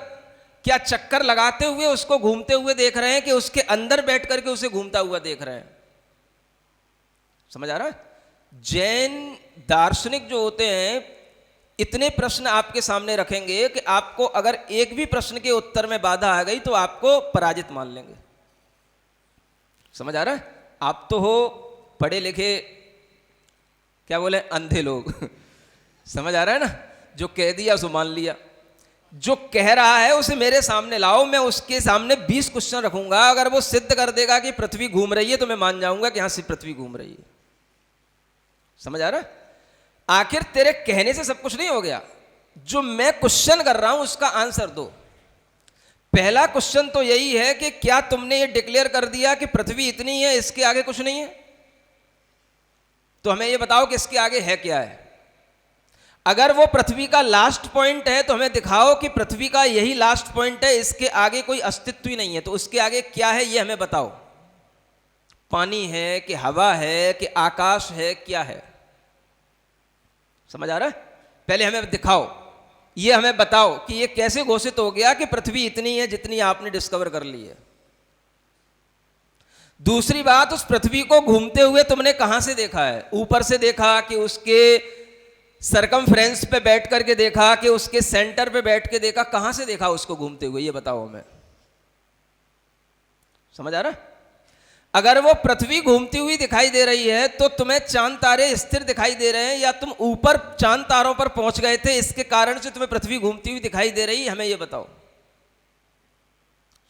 क्या चक्कर लगाते हुए उसको घूमते हुए देख रहे हैं कि उसके अंदर बैठ करके उसे घूमता हुआ देख रहे हैं? समझ आ रहा है? जैन दार्शनिक जो होते हैं इतने प्रश्न आपके सामने रखेंगे कि आपको अगर एक भी प्रश्न के उत्तर में बाधा आ गई तो आपको पराजित मान लेंगे। समझ आ रहा है? आप तो हो पढ़े लिखे, क्या बोले, अंधे लोग समझ आ रहा है ना? जो कह दिया सो मान लिया। जो कह रहा है उसे मेरे सामने लाओ, मैं उसके सामने 20 क्वेश्चन रखूंगा। अगर वो सिद्ध कर देगा कि पृथ्वी घूम रही है तो मैं मान जाऊंगा कि हाँ से पृथ्वी घूम रही है। समझ आ रहा है? आखिर तेरे कहने से सब कुछ नहीं हो गया। जो मैं क्वेश्चन कर रहा हूं उसका आंसर दो। पहला क्वेश्चन तो यही है कि क्या तुमने ये डिक्लेयर कर दिया कि पृथ्वी इतनी है, इसके आगे कुछ नहीं है? तो हमें ये बताओ कि इसके आगे है क्या है। अगर वो पृथ्वी का लास्ट पॉइंट है तो हमें दिखाओ कि पृथ्वी का यही लास्ट पॉइंट है, इसके आगे कोई अस्तित्व ही नहीं है। तो उसके आगे क्या है ये हमें बताओ। पानी है कि हवा है कि आकाश है, क्या है? समझ आ रहा है? पहले हमें दिखाओ, ये हमें बताओ कि ये कैसे घोषित हो गया कि पृथ्वी इतनी है जितनी आपने डिस्कवर कर ली है। दूसरी बात, उस पृथ्वी को घूमते हुए तुमने कहां से देखा है? ऊपर से देखा कि उसके सरकमफ्रेंस पे बैठ करके देखा कि उसके सेंटर पे बैठ के देखा? कहां से देखा उसको घूमते हुए, ये बताओ हमें। समझ आ रहा है? अगर वो पृथ्वी घूमती हुई दिखाई दे रही है तो तुम्हें चांद तारे स्थिर दिखाई दे रहे हैं, या तुम ऊपर चांद तारों पर पहुंच गए थे इसके कारण से तुम्हें पृथ्वी घूमती हुई दिखाई दे रही है? हमें ये बताओ।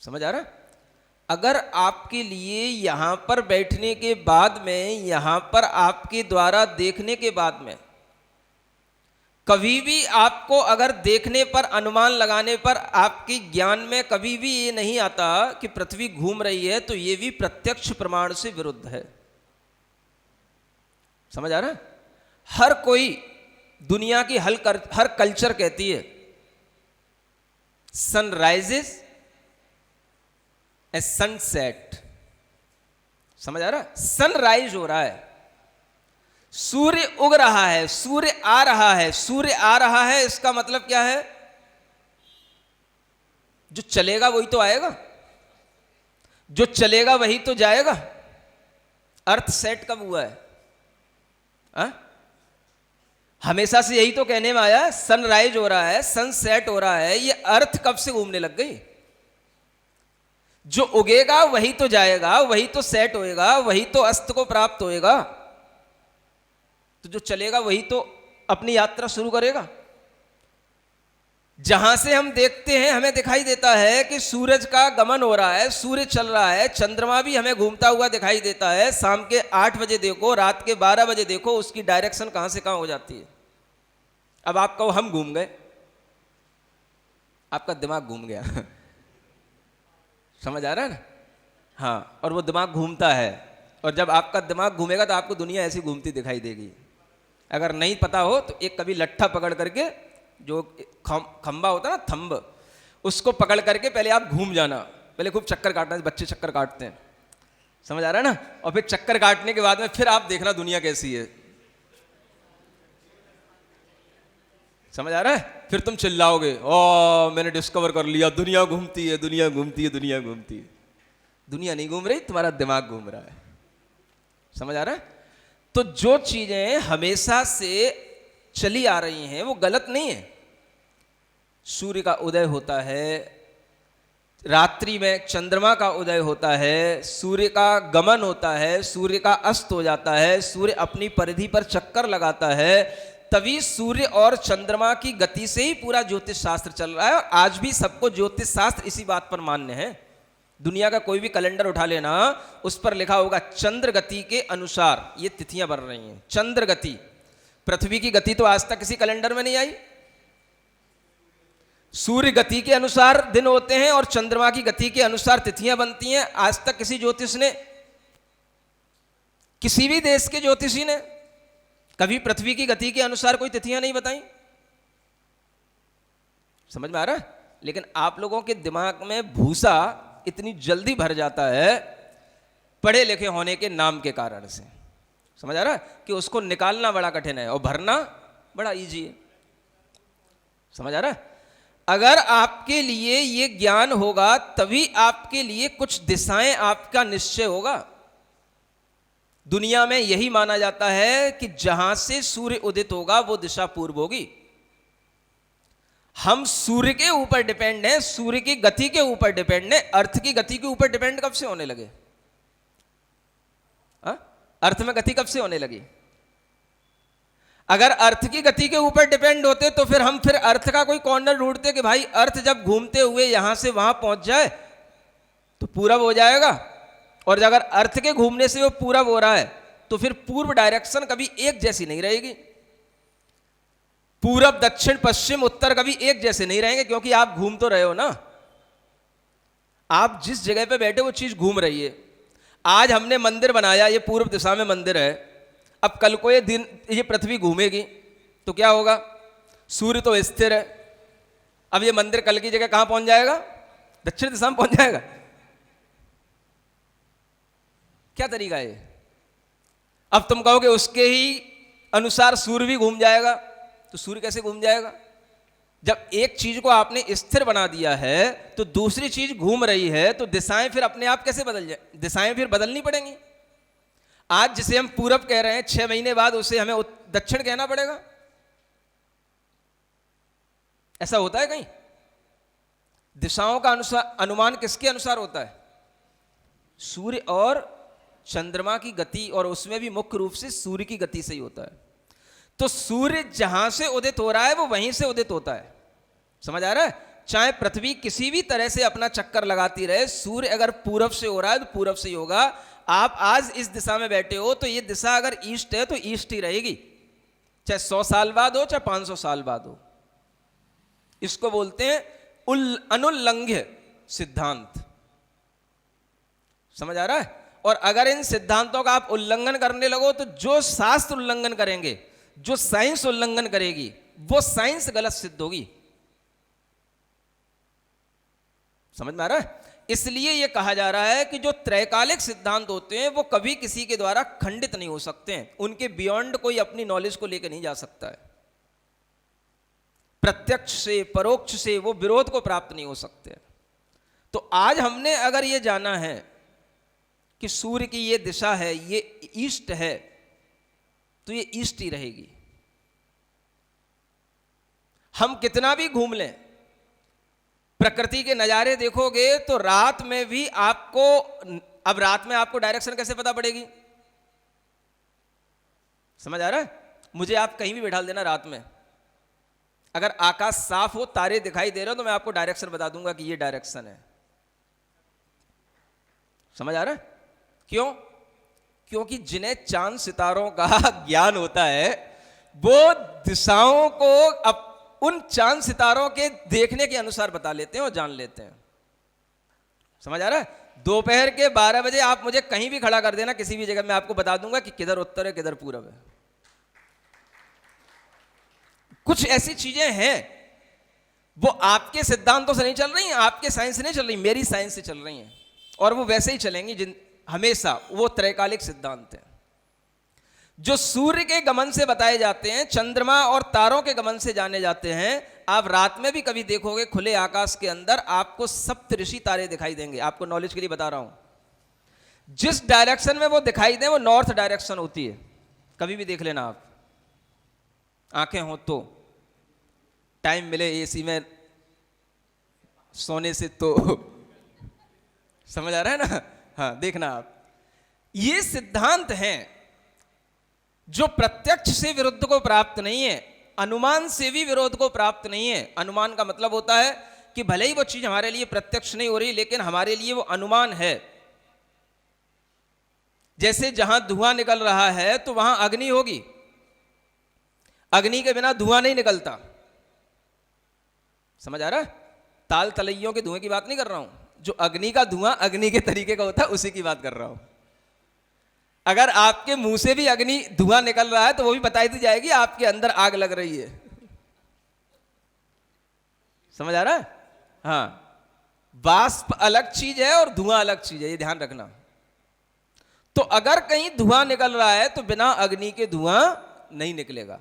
समझ आ रहा है? अगर आपके लिए यहां पर बैठने के बाद में, यहां पर आपके द्वारा देखने के बाद में कभी भी आपको, अगर देखने पर, अनुमान लगाने पर आपके ज्ञान में कभी भी ये नहीं आता कि पृथ्वी घूम रही है, तो ये भी प्रत्यक्ष प्रमाण से विरुद्ध है। समझ आ रहा है? हर कोई, दुनिया की हर कल्चर कहती है सनराइजेस एंड सनसेट। समझ आ रहा है? सनराइज हो रहा है, सूर्य उग रहा है, सूर्य आ रहा है। सूर्य आ रहा है इसका मतलब क्या है? जो चलेगा वही तो आएगा, जो चलेगा वही तो जाएगा। अर्थ सेट कब हुआ है? हमेशा से यही तो कहने में आया, सनराइज हो रहा है, सनसेट हो रहा है। ये अर्थ कब से घूमने लग गई? जो उगेगा वही तो जाएगा, वही तो सेट होएगा, वही तो अस्त को प्राप्त होएगा। तो जो चलेगा वही तो अपनी यात्रा शुरू करेगा। जहां से हम देखते हैं हमें दिखाई देता है कि सूरज का गमन हो रहा है, सूर्य चल रहा है, चंद्रमा भी हमें घूमता हुआ दिखाई देता है। शाम के 8 बजे देखो, रात के 12 बजे देखो, उसकी डायरेक्शन कहां से कहां हो जाती है। अब आप कहो हम घूम गए, आपका दिमाग घूम गया समझ आ रहा है ना? हाँ, और वो दिमाग घूमता है, और जब आपका दिमाग घूमेगा तो आपको दुनिया ऐसी घूमती दिखाई देगी। अगर नहीं पता हो तो एक कभी लट्ठा पकड़ करके, जो खंबा होता है ना, थंब, उसको पकड़ करके पहले आप घूम जाना। पहले खूब चक्कर काटना, बच्चे चक्कर काटते हैं। समझ आ रहा है ना? और फिर चक्कर काटने के बाद में फिर आप देखना दुनिया कैसी है। समझ आ रहा है? फिर तुम चिल्लाओगे, ओ मैंने डिस्कवर कर लिया, दुनिया घूमती है, दुनिया घूमती है, दुनिया घूमती है। दुनिया नहीं घूम रही, तुम्हारा दिमाग घूम रहा है। समझ आ रहा है? तो जो चीजें हमेशा से चली आ रही हैं वो गलत नहीं है। सूर्य का उदय होता है, रात्रि में चंद्रमा का उदय होता है, सूर्य का गमन होता है, सूर्य का अस्त हो जाता है, सूर्य अपनी परिधि पर चक्कर लगाता है। तभी सूर्य और चंद्रमा की गति से ही पूरा ज्योतिष शास्त्र चल रहा है। और आज भी सबको ज्योतिष शास्त्र इसी बात पर मान्य है। दुनिया का कोई भी कैलेंडर उठा लेना, उस पर लिखा होगा चंद्र गति के अनुसार ये तिथियां बन रही हैं। चंद्र गति, पृथ्वी की गति तो आज तक किसी कैलेंडर में नहीं आई। सूर्य गति के अनुसार दिन होते हैं और चंद्रमा की गति के अनुसार तिथियां बनती हैं। आज तक किसी ज्योतिष ने, किसी भी देश के ज्योतिषी ने कभी पृथ्वी की गति के अनुसार कोई तिथियां नहीं बताई। समझ में आ रहा है? लेकिन आप लोगों के दिमाग में भूसा इतनी जल्दी भर जाता है पढ़े लिखे होने के नाम के कारण से। समझ आ रहा है? कि उसको निकालना बड़ा कठिन है और भरना बड़ा इजी है। समझ आ रहा है? अगर आपके लिए ये ज्ञान होगा तभी आपके लिए कुछ दिशाएं आपका निश्चय होगा। दुनिया में यही माना जाता है कि जहां से सूर्य उदित होगा वो दिशा पूर्व होगी। हम सूर्य के ऊपर डिपेंड हैं, सूर्य की गति के ऊपर डिपेंड हैं। अर्थ की गति के ऊपर डिपेंड कब से होने लगे? अर्थ में गति कब से होने लगी? अगर अर्थ की गति के ऊपर डिपेंड होते तो फिर हम अर्थ का कोई कॉर्नर ढूंढते कि भाई अर्थ जब घूमते हुए यहां से वहां पहुंच जाए तो पूरब हो जाएगा, और अगर अर्थ के घूमने से वो पूरब हो रहा है तो फिर पूर्व डायरेक्शन कभी एक जैसी नहीं रहेगी। पूरब दक्षिण पश्चिम उत्तर कभी एक जैसे नहीं रहेंगे, क्योंकि आप घूम तो रहे हो ना। आप जिस जगह पे बैठे वो चीज घूम रही है। आज हमने मंदिर बनाया, ये पूर्व दिशा में मंदिर है। अब कल को ये पृथ्वी घूमेगी तो क्या होगा? सूर्य तो स्थिर है, अब ये मंदिर कल की जगह कहां पहुंच जाएगा? दक्षिण दिशा में पहुंच जाएगा। क्या तरीका है ये? अब तुम कहोगे उसके ही अनुसार सूर्य भी घूम जाएगा, तो सूर्य कैसे घूम जाएगा? जब एक चीज को आपने स्थिर बना दिया है तो दूसरी चीज घूम रही है, तो दिशाएं फिर अपने आप कैसे बदल जाए? दिशाएं फिर बदलनी पड़ेंगी। आज जिसे हम पूरब कह रहे हैं 6 महीने बाद उसे हमें दक्षिण कहना पड़ेगा। ऐसा होता है कहीं? दिशाओं का अनुमान किसके अनुसार होता है? सूर्य और चंद्रमा की गति, और उसमें भी मुख्य रूप से सूर्य की गति से ही होता है। तो सूर्य जहां से उदित हो रहा है वो वहीं से उदित होता है। समझ आ रहा है? चाहे पृथ्वी किसी भी तरह से अपना चक्कर लगाती रहे, सूर्य अगर पूरब से हो रहा है तो पूरब से ही होगा। आप आज इस दिशा में बैठे हो तो ये दिशा अगर ईस्ट है तो ईस्ट ही रहेगी, चाहे 100 साल बाद हो चाहे 500 साल बाद हो। इसको बोलते हैं अनुल्लंघ्य सिद्धांत। समझ आ रहा है? और अगर इन सिद्धांतों का आप उल्लंघन करने लगो तो जो शास्त्र उल्लंघन करेंगे, जो साइंस उल्लंघन करेगी, वो साइंस गलत सिद्ध होगी। समझ में आ रहा है? इसलिए यह कहा जा रहा है कि जो त्रैकालिक सिद्धांत होते हैं वो कभी किसी के द्वारा खंडित नहीं हो सकते हैं। उनके बियॉन्ड कोई अपनी नॉलेज को लेकर नहीं जा सकता है। प्रत्यक्ष से परोक्ष से वो विरोध को प्राप्त नहीं हो सकते। तो आज हमने अगर ये जाना है कि सूर्य की ये दिशा है, ये ईस्ट है, तो ये ईस्ट ही रहेगी। हम कितना भी घूम लें, प्रकृति के नजारे देखोगे तो रात में भी आपको, अब रात में आपको डायरेक्शन कैसे पता पड़ेगी? समझ आ रहा है? मुझे आप कहीं भी बैठा देना रात में, अगर आकाश साफ हो, तारे दिखाई दे रहे हो, तो मैं आपको डायरेक्शन बता दूंगा कि ये डायरेक्शन है। समझ आ रहा है? क्यों? क्योंकि जिन्हें चांद सितारों का ज्ञान होता है वो दिशाओं को अब उन चांद सितारों के देखने के अनुसार बता लेते हैं और जान लेते हैं। समझ आ रहा है? दोपहर के 12 बजे आप मुझे कहीं भी खड़ा कर देना किसी भी जगह, मैं आपको बता दूंगा कि किधर उत्तर है किधर पूरब है। कुछ ऐसी चीजें हैं वो आपके सिद्धांतों से नहीं चल रही हैं, आपके साइंस से नहीं चल रही, मेरी साइंस से चल रही हैं, और वो वैसे ही चलेंगी जिन हमेशा। वो त्रैकालिक सिद्धांत है जो सूर्य के गमन से बताए जाते हैं, चंद्रमा और तारों के गमन से जाने जाते हैं। आप रात में भी कभी देखोगे खुले आकाश के अंदर आपको सप्तऋषि तारे दिखाई देंगे। आपको नॉलेज के लिए बता रहा हूं। जिस डायरेक्शन में वो दिखाई दें वो नॉर्थ डायरेक्शन होती है। कभी भी देख लेना आप, आंखें हो तो, टाइम मिले एसी में सोने से तो समझ आ रहा है ना? हाँ, देखना आप। ये सिद्धांत हैं जो प्रत्यक्ष से विरुद्ध को प्राप्त नहीं है, अनुमान से भी विरोध को प्राप्त नहीं है। अनुमान का मतलब होता है कि भले ही वो चीज हमारे लिए प्रत्यक्ष नहीं हो रही, लेकिन हमारे लिए वो अनुमान है। जैसे जहां धुआं निकल रहा है तो वहां अग्नि होगी, अग्नि के बिना धुआं नहीं निकलता। समझ आ रहा है? ताल तलैयों के धुएं की बात नहीं कर रहा हूं, जो अग्नि का धुआं अग्नि के तरीके का होता है उसी की बात कर रहा हूं। अगर आपके मुंह से भी अग्नि धुआं निकल रहा है तो वो भी बताई दी जाएगी आपके अंदर आग लग रही है। समझ आ रहा है? हाँ, वाष्प अलग चीज है और धुआं अलग चीज है, ये ध्यान रखना। तो अगर कहीं धुआं निकल रहा है तो बिना अग्नि के धुआं नहीं निकलेगा।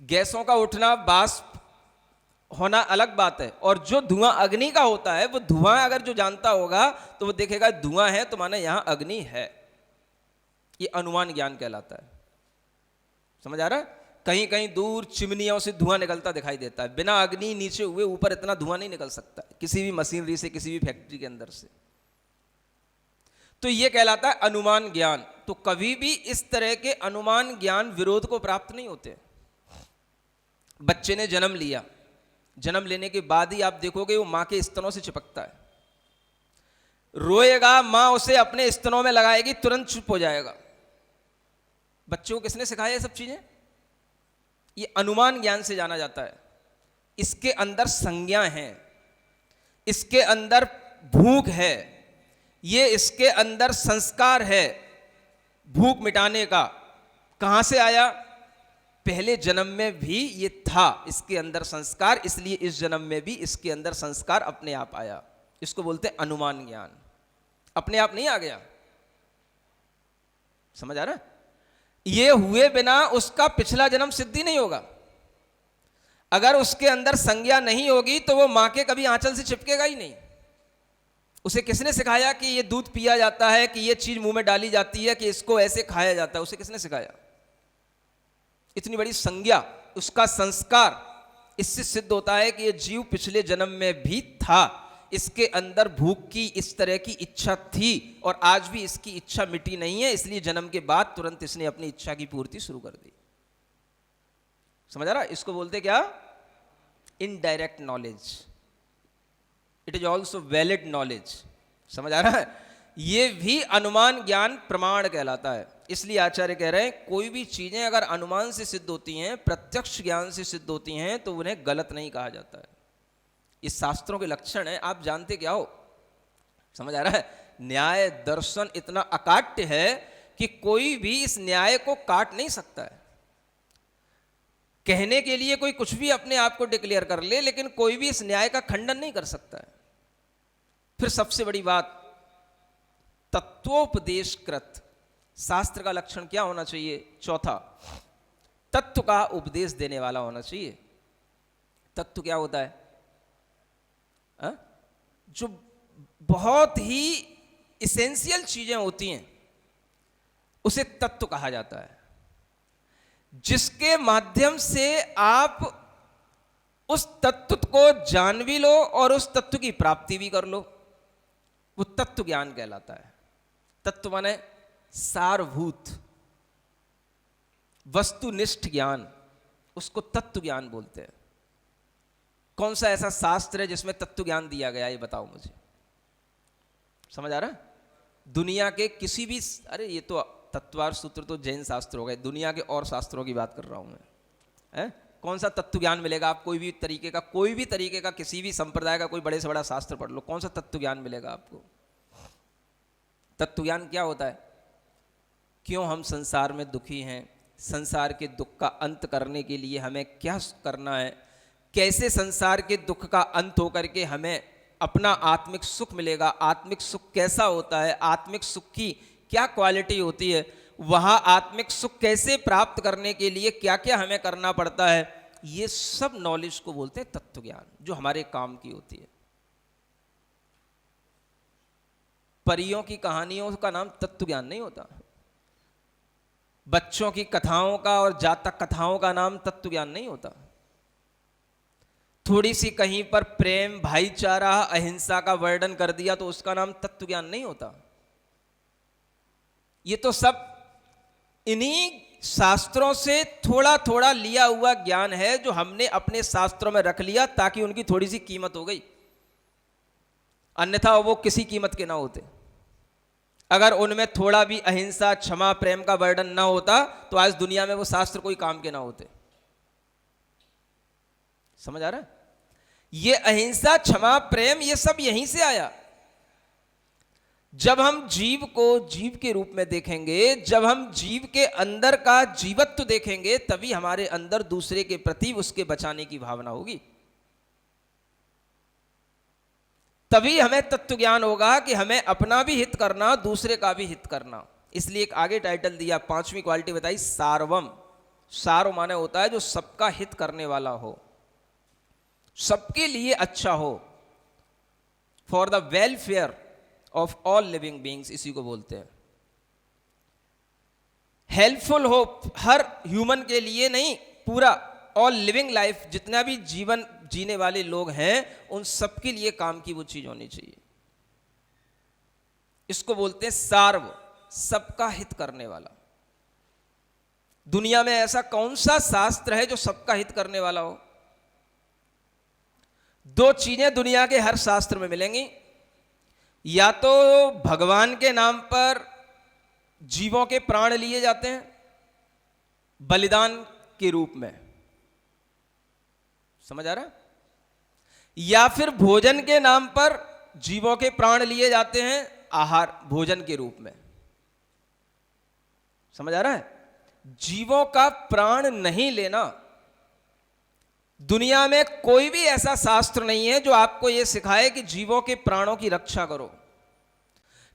गैसों का उठना, वाष्प होना अलग बात है, और जो धुआं अग्नि का होता है, वो धुआं अगर जो जानता होगा तो वो देखेगा धुआं है तो माने यहां अग्नि है। ये अनुमान ज्ञान कहलाता है। समझ आ रहा है? कहीं कहीं दूर चिमनियों से धुआं निकलता दिखाई देता है, बिना अग्नि नीचे हुए ऊपर इतना धुआं नहीं निकल सकता किसी भी मशीनरी से, किसी भी फैक्ट्री के अंदर से। तो यह कहलाता है अनुमान ज्ञान। तो कभी भी इस तरह के अनुमान ज्ञान विरोध को प्राप्त नहीं होते। बच्चे ने जन्म लिया, जन्म लेने के बाद ही आप देखोगे वो मां के स्तनों से चिपकता है, रोएगा, मां उसे अपने स्तनों में लगाएगी, तुरंत चुप हो जाएगा। बच्चों को किसने सिखाया ये सब चीजें? ये अनुमान ज्ञान से जाना जाता है। इसके अंदर संज्ञा है, इसके अंदर भूख है, ये इसके अंदर संस्कार है भूख मिटाने का। कहां से आया? पहले जन्म में भी ये था इसके अंदर संस्कार, इसलिए इस जन्म में भी इसके अंदर संस्कार अपने आप आया। इसको बोलते हैं अनुमान ज्ञान। अपने आप नहीं आ गया। समझ आ रहा है? ये हुए बिना उसका पिछला जन्म सिद्धि नहीं होगा। अगर उसके अंदर संज्ञा नहीं होगी तो वो मां के कभी आंचल से चिपकेगा ही नहीं। उसे किसने सिखाया कि ये दूध पिया जाता है, कि ये चीज मुंह में डाली जाती है, कि इसको ऐसे खाया जाता है? उसे किसने सिखाया? इतनी बड़ी संज्ञा, उसका संस्कार, इससे सिद्ध होता है कि ये जीव पिछले जन्म में भी था, इसके अंदर भूख की इस तरह की इच्छा थी और आज भी इसकी इच्छा मिटी नहीं है, इसलिए जन्म के बाद तुरंत इसने अपनी इच्छा की पूर्ति शुरू कर दी। समझ आ रहा? इसको बोलते क्या? Indirect knowledge. It is also valid knowledge. समझ आ रहा है? ये भी अनुमान ज्ञान प्रमाण कहलाता है। इसलिए आचार्य कह रहे हैं कोई भी चीजें अगर अनुमान से सिद्ध होती हैं, प्रत्यक्ष ज्ञान से सिद्ध होती हैं, तो उन्हें गलत नहीं कहा जाता है। ये शास्त्रों के लक्षण है। आप जानते क्या हो? समझ आ रहा है? न्याय दर्शन इतना अकाट्य है कि कोई भी इस न्याय को काट नहीं सकता है। कहने के लिए कोई कुछ भी अपने आप को डिक्लेयर कर ले, लेकिन कोई भी इस न्याय का खंडन नहीं कर सकता है। फिर सबसे बड़ी बात, तत्वोपदेशकृत। शास्त्र का लक्षण क्या होना चाहिए? चौथा, तत्व का उपदेश देने वाला होना चाहिए। तत्व क्या होता है? जो बहुत ही इसेंशियल चीजें होती हैं उसे तत्व कहा जाता है, जिसके माध्यम से आप उस तत्व को जान भी लो और उस तत्व की प्राप्ति भी कर लो, वो तत्व ज्ञान कहलाता है। तत्व माने सारभूत वस्तुनिष्ठ ज्ञान, उसको तत्व ज्ञान बोलते हैं। कौन सा ऐसा शास्त्र है जिसमें तत्व ज्ञान दिया गया, ये बताओ मुझे। समझ आ रहा है? दुनिया के किसी भी, अरे ये तो तत्वार सूत्र तो जैन शास्त्र हो गए, दुनिया के और शास्त्रों की बात कर रहा हूं मैं। कौन सा तत्व ज्ञान मिलेगा? आप कोई भी तरीके का किसी भी संप्रदाय का कोई बड़े से बड़ा शास्त्र पढ़ लो, कौन सा तत्व ज्ञान मिलेगा आपको? तत्व ज्ञान क्या होता है? क्यों हम संसार में दुखी हैं, संसार के दुख का अंत करने के लिए हमें क्या करना है, कैसे संसार के दुख का अंत होकर के हमें अपना आत्मिक सुख मिलेगा, आत्मिक सुख कैसा होता है, आत्मिक सुख की क्या क्वालिटी होती है, वहां आत्मिक सुख कैसे प्राप्त करने के लिए क्या क्या हमें करना पड़ता है, ये सब नॉलेज को बोलते हैं तत्व ज्ञान, जो हमारे काम की होती है। परियों की कहानियों का नाम तत्व ज्ञान नहीं होता, बच्चों की कथाओं का और जातक कथाओं का नाम तत्व ज्ञान नहीं होता, थोड़ी सी कहीं पर प्रेम, भाईचारा, अहिंसा का वर्णन कर दिया तो उसका नाम तत्व ज्ञान नहीं होता। ये तो सब इन्हीं शास्त्रों से थोड़ा थोड़ा लिया हुआ ज्ञान है, जो हमने अपने शास्त्रों में रख लिया ताकि उनकी थोड़ी सी कीमत हो गई, अन्यथा वो किसी कीमत के ना होते। अगर उनमें थोड़ा भी अहिंसा, क्षमा, प्रेम का वर्णन ना होता तो आज दुनिया में वो शास्त्र कोई काम के ना होते। समझ आ रहा है? ये अहिंसा, क्षमा, प्रेम, ये सब यहीं से आया। जब हम जीव को जीव के रूप में देखेंगे, जब हम जीव के अंदर का जीवत्व देखेंगे, तभी हमारे अंदर दूसरे के प्रति उसके बचाने की भावना होगी, तभी हमें तत्व ज्ञान होगा कि हमें अपना भी हित करना, दूसरे का भी हित करना। इसलिए एक आगे टाइटल दिया, पांचवी क्वालिटी बताई, सार्वम। सार माने होता है जो सबका हित करने वाला हो, सबके लिए अच्छा हो, for the welfare of all living beings, इसी को बोलते हैं। हेल्पफुल हो हर ह्यूमन के लिए नहीं, पूरा ऑल लिविंग लाइफ, जितना भी जीवन जीने वाले लोग हैं उन सबके लिए काम की वो चीज होनी चाहिए। इसको बोलते हैं सार्व, सबका हित करने वाला। दुनिया में ऐसा कौन सा शास्त्र है जो सबका हित करने वाला हो? दो चीजें दुनिया के हर शास्त्र में मिलेंगी, या तो भगवान के नाम पर जीवों के प्राण लिए जाते हैं बलिदान के रूप में, समझ आ रहा है, या फिर भोजन के नाम पर जीवों के प्राण लिए जाते हैं आहार भोजन के रूप में, समझ आ रहा है। जीवों का प्राण नहीं लेना, दुनिया में कोई भी ऐसा शास्त्र नहीं है जो आपको यह सिखाए कि जीवों के प्राणों की रक्षा करो।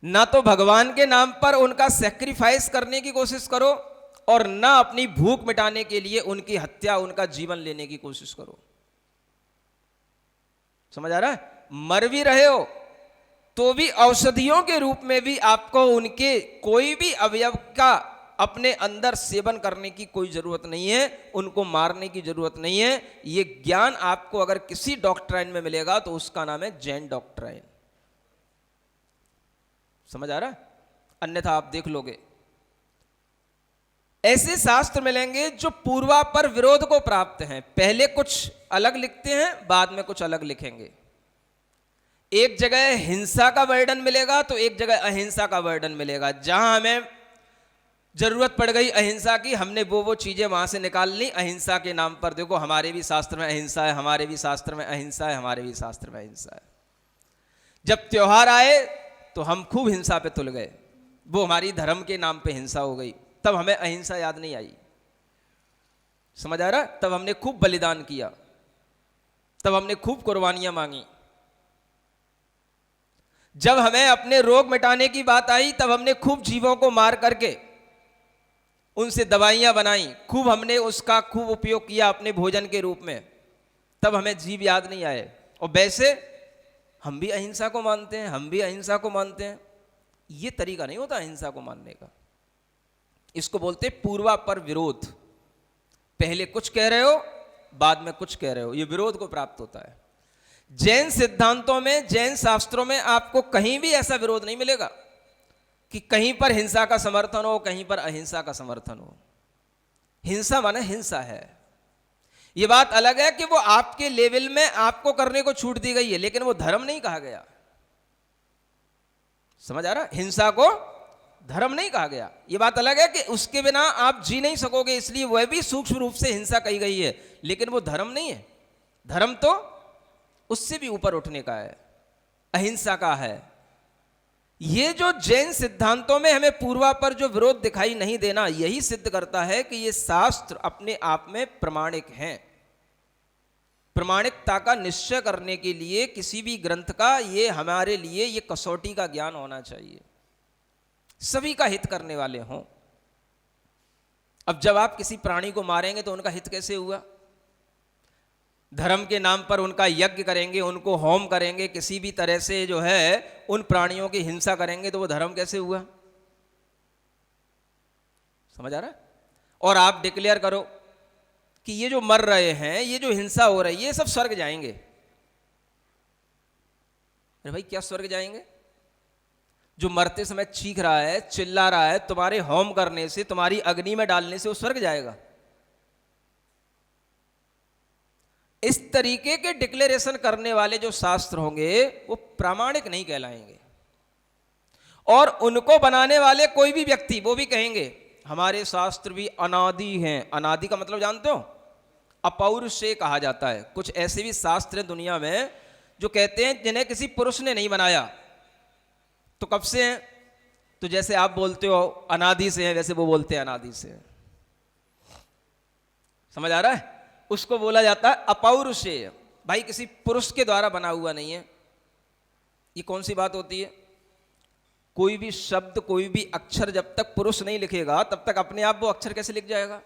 ना तो भगवान के नाम पर उनका सैक्रिफाइस करने की कोशिश करो, और ना अपनी भूख मिटाने के लिए उनकी हत्या, उनका जीवन लेने की कोशिश करो। समझ आ रहा है। मर भी रहे हो तो भी औषधियों के रूप में भी आपको उनके कोई भी अवयव का अपने अंदर सेवन करने की कोई जरूरत नहीं है, उनको मारने की जरूरत नहीं है। यह ज्ञान आपको अगर किसी डॉक्ट्राइन में मिलेगा तो उसका नाम है जैन डॉक्ट्राइन। समझ आ रहा है, अन्यथा आप देख लोगे ऐसे शास्त्र मिलेंगे जो पूर्वापर विरोध को प्राप्त हैं, पहले कुछ अलग लिखते हैं बाद में कुछ अलग लिखेंगे। एक जगह हिंसा का वर्णन मिलेगा तो एक जगह अहिंसा का वर्णन मिलेगा। जहां हमें जरूरत पड़ गई अहिंसा की, हमने वो चीजें वहां से निकाल ली अहिंसा के नाम पर। देखो हमारे भी शास्त्र में अहिंसा है, हमारे भी शास्त्र में अहिंसा है, हमारे भी शास्त्र में अहिंसा है। जब त्योहार आए तो हम खूब हिंसा पे तुल गए, वो हमारी धर्म के नाम पे हिंसा हो गई, तब हमें अहिंसा याद नहीं आई। समझ आ रहा, तब हमने खूब बलिदान किया, तब हमने खूब कुर्बानियां मांगी। जब हमें अपने रोग मिटाने की बात आई तब हमने खूब जीवों को मार करके उनसे दवाइयां बनाई, खूब हमने उसका खूब उपयोग किया अपने भोजन के रूप में, तब हमें जीव याद नहीं आए। और वैसे हम भी अहिंसा को मानते हैं, हम भी अहिंसा को मानते हैं। ये तरीका नहीं होता अहिंसा को मानने का। इसको बोलते पूर्वापर विरोध, पहले कुछ कह रहे हो बाद में कुछ कह रहे हो, ये विरोध को प्राप्त होता है। जैन सिद्धांतों में, जैन शास्त्रों में आपको कहीं भी ऐसा विरोध नहीं मिलेगा कि कहीं पर हिंसा का समर्थन हो, कहीं पर अहिंसा का समर्थन हो। हिंसा माने हिंसा है। यह बात अलग है कि वो आपके लेवल में आपको करने को छूट दी गई है, लेकिन वो धर्म नहीं कहा गया। समझ आ रहा, हिंसा को धर्म नहीं कहा गया। यह बात अलग है कि उसके बिना आप जी नहीं सकोगे, इसलिए वह भी सूक्ष्म रूप से हिंसा कही गई है, लेकिन वो धर्म नहीं है। धर्म तो उससे भी ऊपर उठने का है, अहिंसा का है। ये जो जैन सिद्धांतों में हमें पूर्वापर जो विरोध दिखाई नहीं देना, यही सिद्ध करता है कि ये शास्त्र अपने आप में प्रमाणिक हैं। प्रमाणिकता का निश्चय करने के लिए किसी भी ग्रंथ का ये हमारे लिए ये कसौटी का ज्ञान होना चाहिए, सभी का हित करने वाले हों। अब जब आप किसी प्राणी को मारेंगे तो उनका हित कैसे हुआ? धर्म के नाम पर उनका यज्ञ करेंगे, उनको होम करेंगे, किसी भी तरह से जो है उन प्राणियों की हिंसा करेंगे तो वो धर्म कैसे हुआ? समझ आ रहा है? और आप डिक्लेयर करो कि ये जो मर रहे हैं, ये जो हिंसा हो रही है, ये सब स्वर्ग जाएंगे। अरे भाई क्या स्वर्ग जाएंगे? जो मरते समय चीख रहा है, चिल्ला रहा है, तुम्हारे होम करने से, तुम्हारी अग्नि में डालने से वो स्वर्ग जाएगा? इस तरीके के डिक्लेरेशन करने वाले जो शास्त्र होंगे वो प्रामाणिक नहीं कहलाएंगे। और उनको बनाने वाले कोई भी व्यक्ति वो भी कहेंगे हमारे शास्त्र भी अनादि हैं। अनादि का मतलब जानते हो? अपौरुषेय कहा जाता है। कुछ ऐसे भी शास्त्र हैं दुनिया में जो कहते हैं जिन्हें किसी पुरुष ने नहीं बनाया। तो कब से हैं? तो जैसे आप बोलते हो अनादि से हैं, वैसे वो बोलते हैं अनादि से। समझ आ रहा है? उसको बोला जाता है अपौरुषेय। भाई किसी पुरुष के द्वारा बना हुआ नहीं है। ये कौन सी बात होती है? कोई भी शब्द, कोई भी अक्षर जब तक पुरुष नहीं लिखेगा तब तक अपने आप वो अक्षर कैसे लिख जाएगा?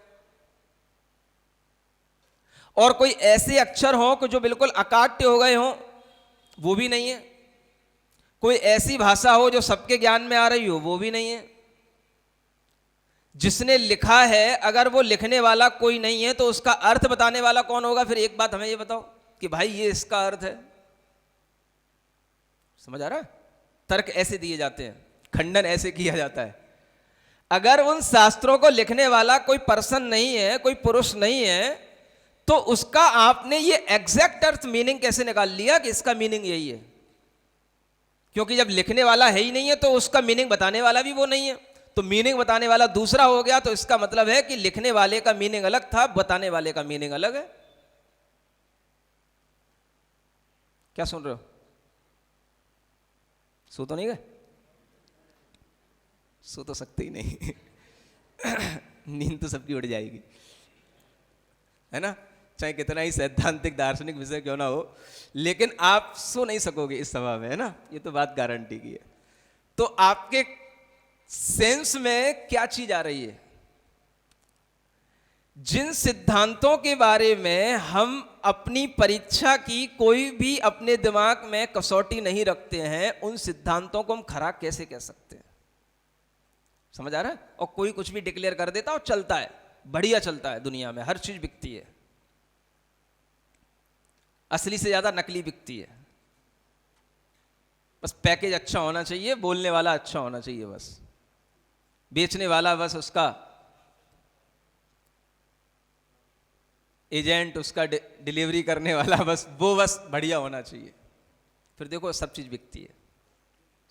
और कोई ऐसे अक्षर हों कि जो बिल्कुल अकाट्य हो गए हों, वो भी नहीं है। कोई ऐसी भाषा हो जो सबके ज्ञान में आ रही हो, वो भी नहीं है। जिसने लिखा है अगर वो लिखने वाला कोई नहीं है तो उसका अर्थ बताने वाला कौन होगा? फिर एक बात हमें ये बताओ कि भाई ये इसका अर्थ है। समझ आ रहा है? तर्क ऐसे दिए जाते हैं, खंडन ऐसे किया जाता है। अगर उन शास्त्रों को लिखने वाला कोई पर्सन नहीं है, कोई पुरुष नहीं है, तो उसका आपने ये एग्जैक्ट अर्थ मीनिंग कैसे निकाल लिया कि इसका मीनिंग यही है? क्योंकि जब लिखने वाला है ही नहीं है तो उसका मीनिंग बताने वाला भी वो नहीं है, तो मीनिंग बताने वाला दूसरा हो गया, तो इसका मतलब है कि लिखने वाले का मीनिंग अलग था, बताने वाले का मीनिंग अलग है। क्या सुन रहे हो? सो तो नहीं गए? सो तो सकते ही नहीं नींद तो सबकी उड़ जाएगी, है ना, चाहे कितना ही सैद्धांतिक दार्शनिक विषय क्यों ना हो, लेकिन आप सो नहीं सकोगे इस सभा में, है ना, ये तो बात गारंटी की है। तो आपके सेंस में क्या चीज आ रही है? जिन सिद्धांतों के बारे में हम अपनी परीक्षा की कोई भी अपने दिमाग में कसौटी नहीं रखते हैं, उन सिद्धांतों को हम खरा कैसे कह सकते हैं? समझ आ रहा है? और कोई कुछ भी डिक्लेयर कर देता और चलता है, बढ़िया चलता है, दुनिया में हर चीज बिकती है, असली से ज्यादा नकली बिकती है। बस पैकेज अच्छा होना चाहिए, बोलने वाला अच्छा होना चाहिए, बस बेचने वाला, बस उसका एजेंट, उसका डिलीवरी करने वाला, बस वो बस बढ़िया होना चाहिए, फिर देखो सब चीज बिकती है।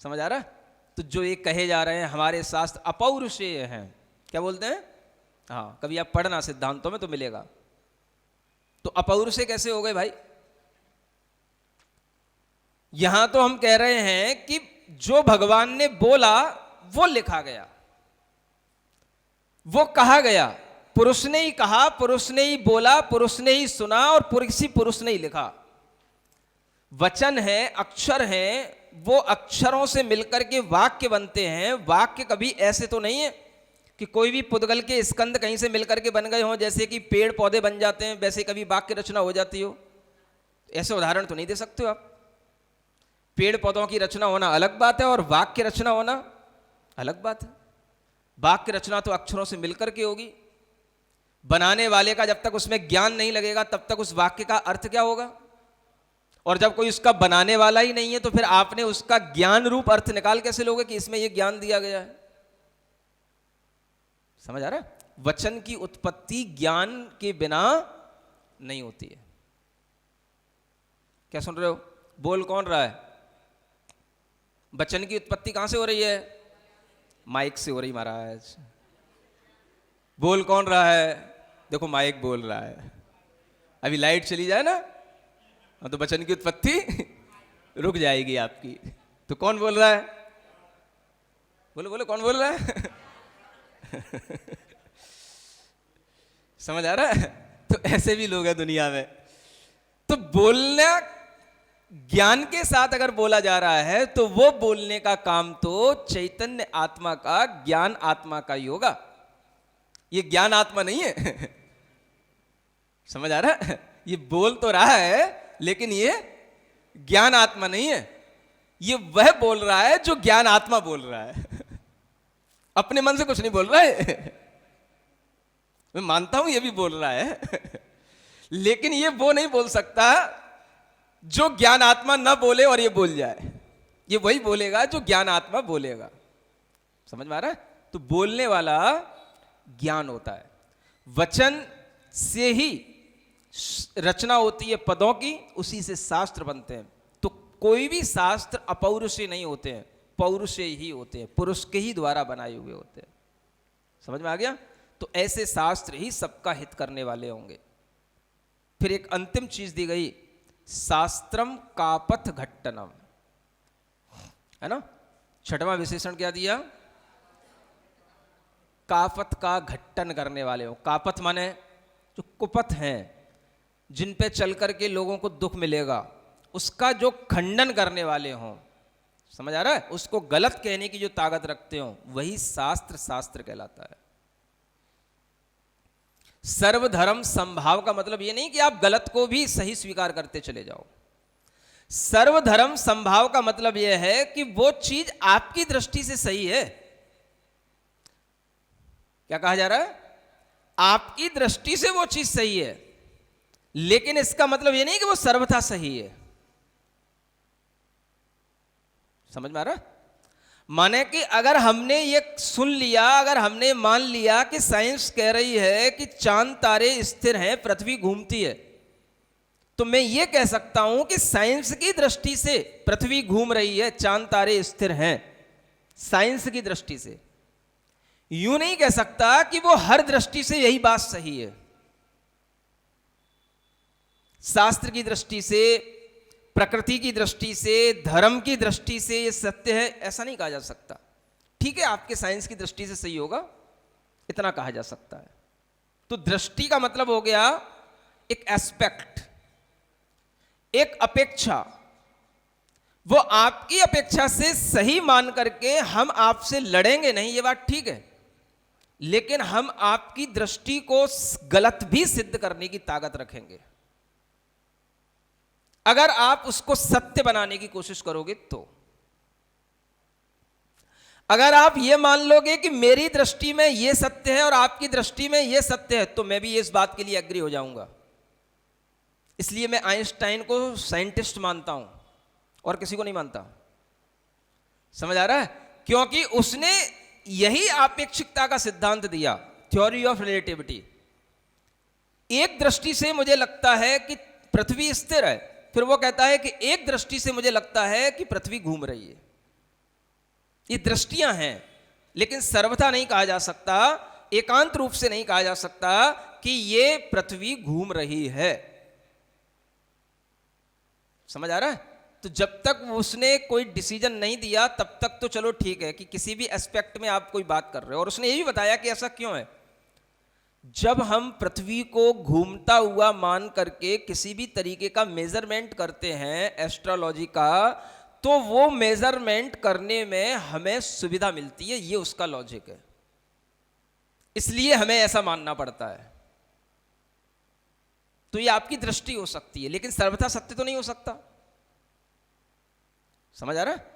समझ आ रहा है? तो जो ये कहे जा रहे हैं हमारे शास्त्र अपौरुषेय हैं, क्या बोलते हैं? हाँ, कभी आप पढ़ना सिद्धांतों में तो मिलेगा। तो अपौरुषेय कैसे हो गए भाई? यहां तो हम कह रहे हैं कि जो भगवान ने बोला वो लिखा गया, वो कहा गया, पुरुष ने ही कहा, पुरुष ने ही बोला, पुरुष ने ही सुना और पुरुष ने ही लिखा। वचन है, अक्षर है, वो अक्षरों से मिलकर के वाक्य बनते हैं। वाक्य कभी ऐसे तो नहीं है कि कोई भी पुद्गल के स्कंद कहीं से मिलकर के बन गए हों, जैसे कि पेड़ पौधे बन जाते हैं वैसे कभी वाक्य रचना हो जाती हो। ऐसे उदाहरण तो नहीं दे सकते हो आप। पेड़ पौधों की रचना होना अलग बात है और वाक्य रचना होना अलग बात है। वाक्य रचना तो अक्षरों से मिलकर के होगी। बनाने वाले का जब तक उसमें ज्ञान नहीं लगेगा तब तक उस वाक्य का अर्थ क्या होगा? और जब कोई उसका बनाने वाला ही नहीं है तो फिर आपने उसका ज्ञान रूप अर्थ निकाल कैसे लोगे कि इसमें यह ज्ञान दिया गया है? समझ आ रहा है? वचन की उत्पत्ति ज्ञान के बिना नहीं होती है। क्या सुन रहे हो? बोल कौन रहा है? वचन की उत्पत्ति कहां से हो रही है? माइक से हो रही महाराज। बोल कौन रहा है? देखो माइक बोल रहा है। अभी लाइट चली जाए ना तो वचन की उत्पत्ति रुक जाएगी आपकी। तो कौन बोल रहा है? बोलो बोलो, कौन बोल रहा है? समझ आ रहा है? तो ऐसे भी लोग हैं दुनिया में। तो बोलना ज्ञान के साथ अगर बोला जा रहा है तो वो बोलने का काम तो चैतन्य आत्मा का, ज्ञान आत्मा का ही होगा। ये ज्ञान आत्मा नहीं है। समझ आ रहा है? ये बोल तो रहा है लेकिन ये ज्ञान आत्मा नहीं है। ये वह बोल रहा है जो ज्ञान आत्मा बोल रहा है। अपने मन से कुछ नहीं बोल रहा है। मैं मानता हूं ये भी बोल रहा है लेकिन ये वो नहीं बोल सकता जो ज्ञान आत्मा ना बोले और ये बोल जाए। ये वही बोलेगा जो ज्ञान आत्मा बोलेगा। समझ में आ रहा है? तो बोलने वाला ज्ञान होता है। वचन से ही रचना होती है पदों की, उसी से शास्त्र बनते हैं। तो कोई भी शास्त्र अपौरुषेय नहीं होते हैं, पौरुषेय ही होते हैं, पुरुष के ही द्वारा बनाए हुए होते हैं। समझ में आ गया? तो ऐसे शास्त्र ही सबका हित करने वाले होंगे। फिर एक अंतिम चीज दी गई, शास्त्रम कापथ घट्टनम, है ना। छठवां विशेषण क्या दिया? कापथ का घट्टन करने वाले हो। कापथ माने जो कुपथ हैं, जिन पे चल करके लोगों को दुख मिलेगा, उसका जो खंडन करने वाले हों। समझ आ रहा है? उसको गलत कहने की जो ताकत रखते हो, वही शास्त्र शास्त्र कहलाता है। सर्वधर्म समभाव का मतलब ये नहीं कि आप गलत को भी सही स्वीकार करते चले जाओ। सर्वधर्म समभाव का मतलब यह है कि वो चीज आपकी दृष्टि से सही है। क्या कहा जा रहा है? आपकी दृष्टि से वो चीज सही है, लेकिन इसका मतलब ये नहीं कि वो सर्वथा सही है। समझ में आ रहा? माने कि अगर हमने ये सुन लिया, अगर हमने मान लिया कि साइंस कह रही है कि चांद तारे स्थिर हैं, पृथ्वी घूमती है, तो मैं ये कह सकता हूं कि साइंस की दृष्टि से पृथ्वी घूम रही है, चांद तारे स्थिर हैं, साइंस की दृष्टि से। यूं नहीं कह सकता कि वो हर दृष्टि से यही बात सही है। शास्त्र की दृष्टि से, प्रकृति की दृष्टि से, धर्म की दृष्टि से ये सत्य है, ऐसा नहीं कहा जा सकता। ठीक है, आपके साइंस की दृष्टि से सही होगा, इतना कहा जा सकता है। तो दृष्टि का मतलब हो गया एक एस्पेक्ट, एक अपेक्षा। वो आपकी अपेक्षा से सही मान करके हम आपसे लड़ेंगे नहीं, ये बात ठीक है, लेकिन हम आपकी दृष्टि को गलत भी सिद्ध करने की ताकत रखेंगे अगर आप उसको सत्य बनाने की कोशिश करोगे। तो अगर आप ये मान लोगे कि मेरी दृष्टि में ये सत्य है और आपकी दृष्टि में ये सत्य है, तो मैं भी इस बात के लिए एग्री हो जाऊंगा। इसलिए मैं आइंस्टाइन को साइंटिस्ट मानता हूं और किसी को नहीं मानता। समझ आ रहा है? क्योंकि उसने यही आपेक्षिकता का सिद्धांत दिया, थ्योरी ऑफ रिलेटिविटी। एक दृष्टि से मुझे लगता है कि पृथ्वी स्थिर है, फिर वो कहता है कि एक दृष्टि से मुझे लगता है कि पृथ्वी घूम रही है। ये दृष्टियां हैं, लेकिन सर्वथा नहीं कहा जा सकता, एकांत रूप से नहीं कहा जा सकता कि ये पृथ्वी घूम रही है। समझ आ रहा है? तो जब तक उसने कोई डिसीजन नहीं दिया तब तक तो चलो ठीक है कि किसी भी एस्पेक्ट में आप कोई बात कर रहे हो। और उसने ये भी बताया कि ऐसा क्यों है। जब हम पृथ्वी को घूमता हुआ मान करके किसी भी तरीके का मेजरमेंट करते हैं एस्ट्रोलॉजी का, तो वो मेजरमेंट करने में हमें सुविधा मिलती है, ये उसका लॉजिक है। इसलिए हमें ऐसा मानना पड़ता है। तो ये आपकी दृष्टि हो सकती है, लेकिन सर्वथा सत्य तो नहीं हो सकता। समझ आ रहा है?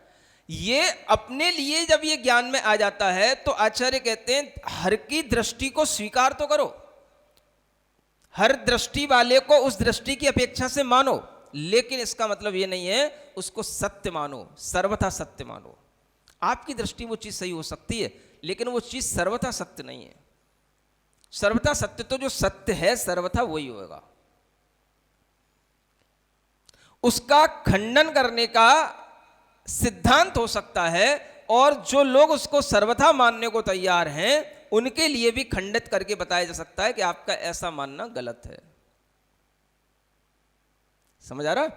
ये अपने लिए जब ये ज्ञान में आ जाता है तो आचार्य कहते हैं हर की दृष्टि को स्वीकार तो करो, हर दृष्टि वाले को उस दृष्टि की अपेक्षा से मानो, लेकिन इसका मतलब ये नहीं है उसको सत्य मानो, सर्वथा सत्य मानो। आपकी दृष्टि वो चीज सही हो सकती है, लेकिन वो चीज सर्वथा सत्य नहीं है। सर्वथा सत्य तो जो सत्य है सर्वथा वही होगा। उसका खंडन करने का सिद्धांत हो सकता है, और जो लोग उसको सर्वथा मानने को तैयार हैं उनके लिए भी खंडित करके बताया जा सकता है कि आपका ऐसा मानना गलत है। समझ आ रहा?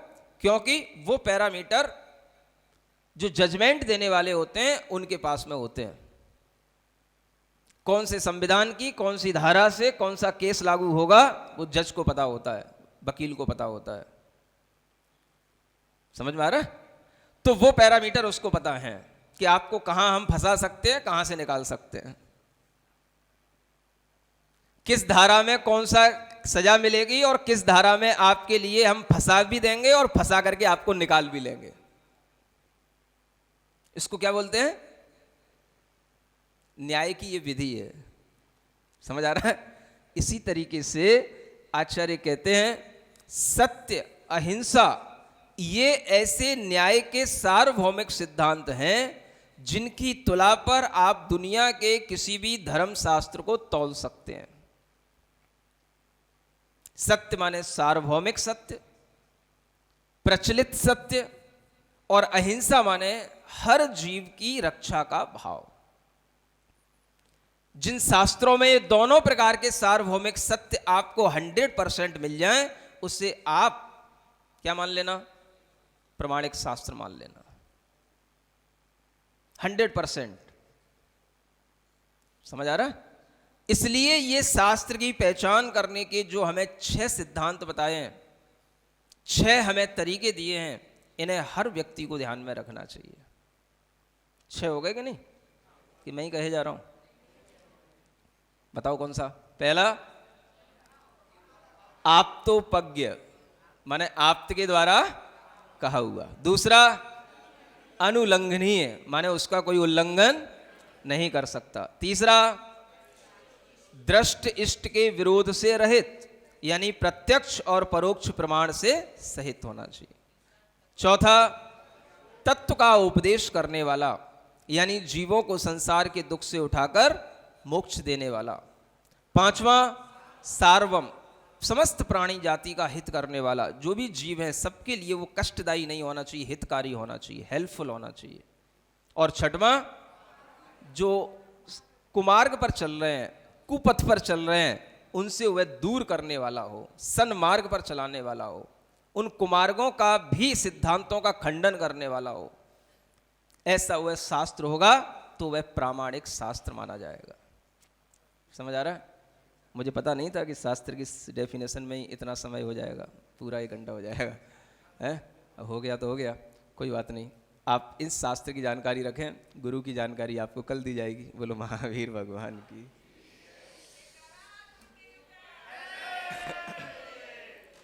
क्योंकि वो पैरामीटर जो जजमेंट देने वाले होते हैं उनके पास में होते हैं। कौन से संविधान की कौन सी धारा से कौन सा केस लागू होगा वो जज को पता होता है, वकील को पता होता है। समझ में आ रहा है? तो वो पैरामीटर उसको पता है कि आपको कहां हम फंसा सकते हैं, कहां से निकाल सकते हैं, किस धारा में कौन सा सजा मिलेगी और किस धारा में आपके लिए हम फंसा भी देंगे और फंसा करके आपको निकाल भी लेंगे। इसको क्या बोलते हैं? न्याय की ये विधि है। समझ आ रहा है? इसी तरीके से आचार्य कहते हैं सत्य, अहिंसा ये ऐसे न्याय के सार्वभौमिक सिद्धांत हैं जिनकी तुला पर आप दुनिया के किसी भी धर्म शास्त्र को तौल सकते हैं। सत्य माने सार्वभौमिक सत्य, प्रचलित सत्य, और अहिंसा माने हर जीव की रक्षा का भाव। जिन शास्त्रों में ये दोनों प्रकार के सार्वभौमिक सत्य आपको 100% मिल जाएं, उसे आप क्या मान लेना? प्रमाणिक शास्त्र मान लेना। 100%। समझ आ रहा है? इसलिए ये शास्त्र की पहचान करने के जो हमें 6 सिद्धांत बताए हैं, 6 हमें तरीके दिए हैं, इन्हें हर व्यक्ति को ध्यान में रखना चाहिए। 6 हो गए कि नहीं? कि मैं ही कहे जा रहा हूं? बताओ कौन सा? पहला आप्तोपज्ञ माने आप्त के द्वारा कहा हुआ। दूसरा अनुल्लंघनीय माने उसका कोई उल्लंघन नहीं कर सकता। तीसरा दृष्ट इष्ट के विरोध से रहित यानी प्रत्यक्ष और परोक्ष प्रमाण से सहित होना चाहिए। चौथा तत्व का उपदेश करने वाला यानी जीवों को संसार के दुख से उठाकर मोक्ष देने वाला। पांचवा सार्वम समस्त प्राणी जाति का हित करने वाला, जो भी जीव है सबके लिए वो कष्टदायी नहीं होना चाहिए, हितकारी होना चाहिए, हेल्पफुल होना चाहिए। और छठवां जो कुमार्ग पर चल रहे हैं, कुपथ पर चल रहे हैं, उनसे वह दूर करने वाला हो, सन्मार्ग पर चलाने वाला हो, उन कुमार्गों का भी सिद्धांतों का खंडन करने वाला हो, ऐसा वह शास्त्र होगा तो वह प्रामाणिक शास्त्र माना जाएगा। समझ आ रहा है? मुझे पता नहीं था कि शास्त्र की डेफिनेशन में ही इतना समय हो जाएगा, पूरा 1 घंटा हो जाएगा। है अब हो गया तो हो गया, कोई बात नहीं। आप इस शास्त्र की जानकारी रखें, गुरु की जानकारी आपको कल दी जाएगी। बोलो महावीर भगवान की।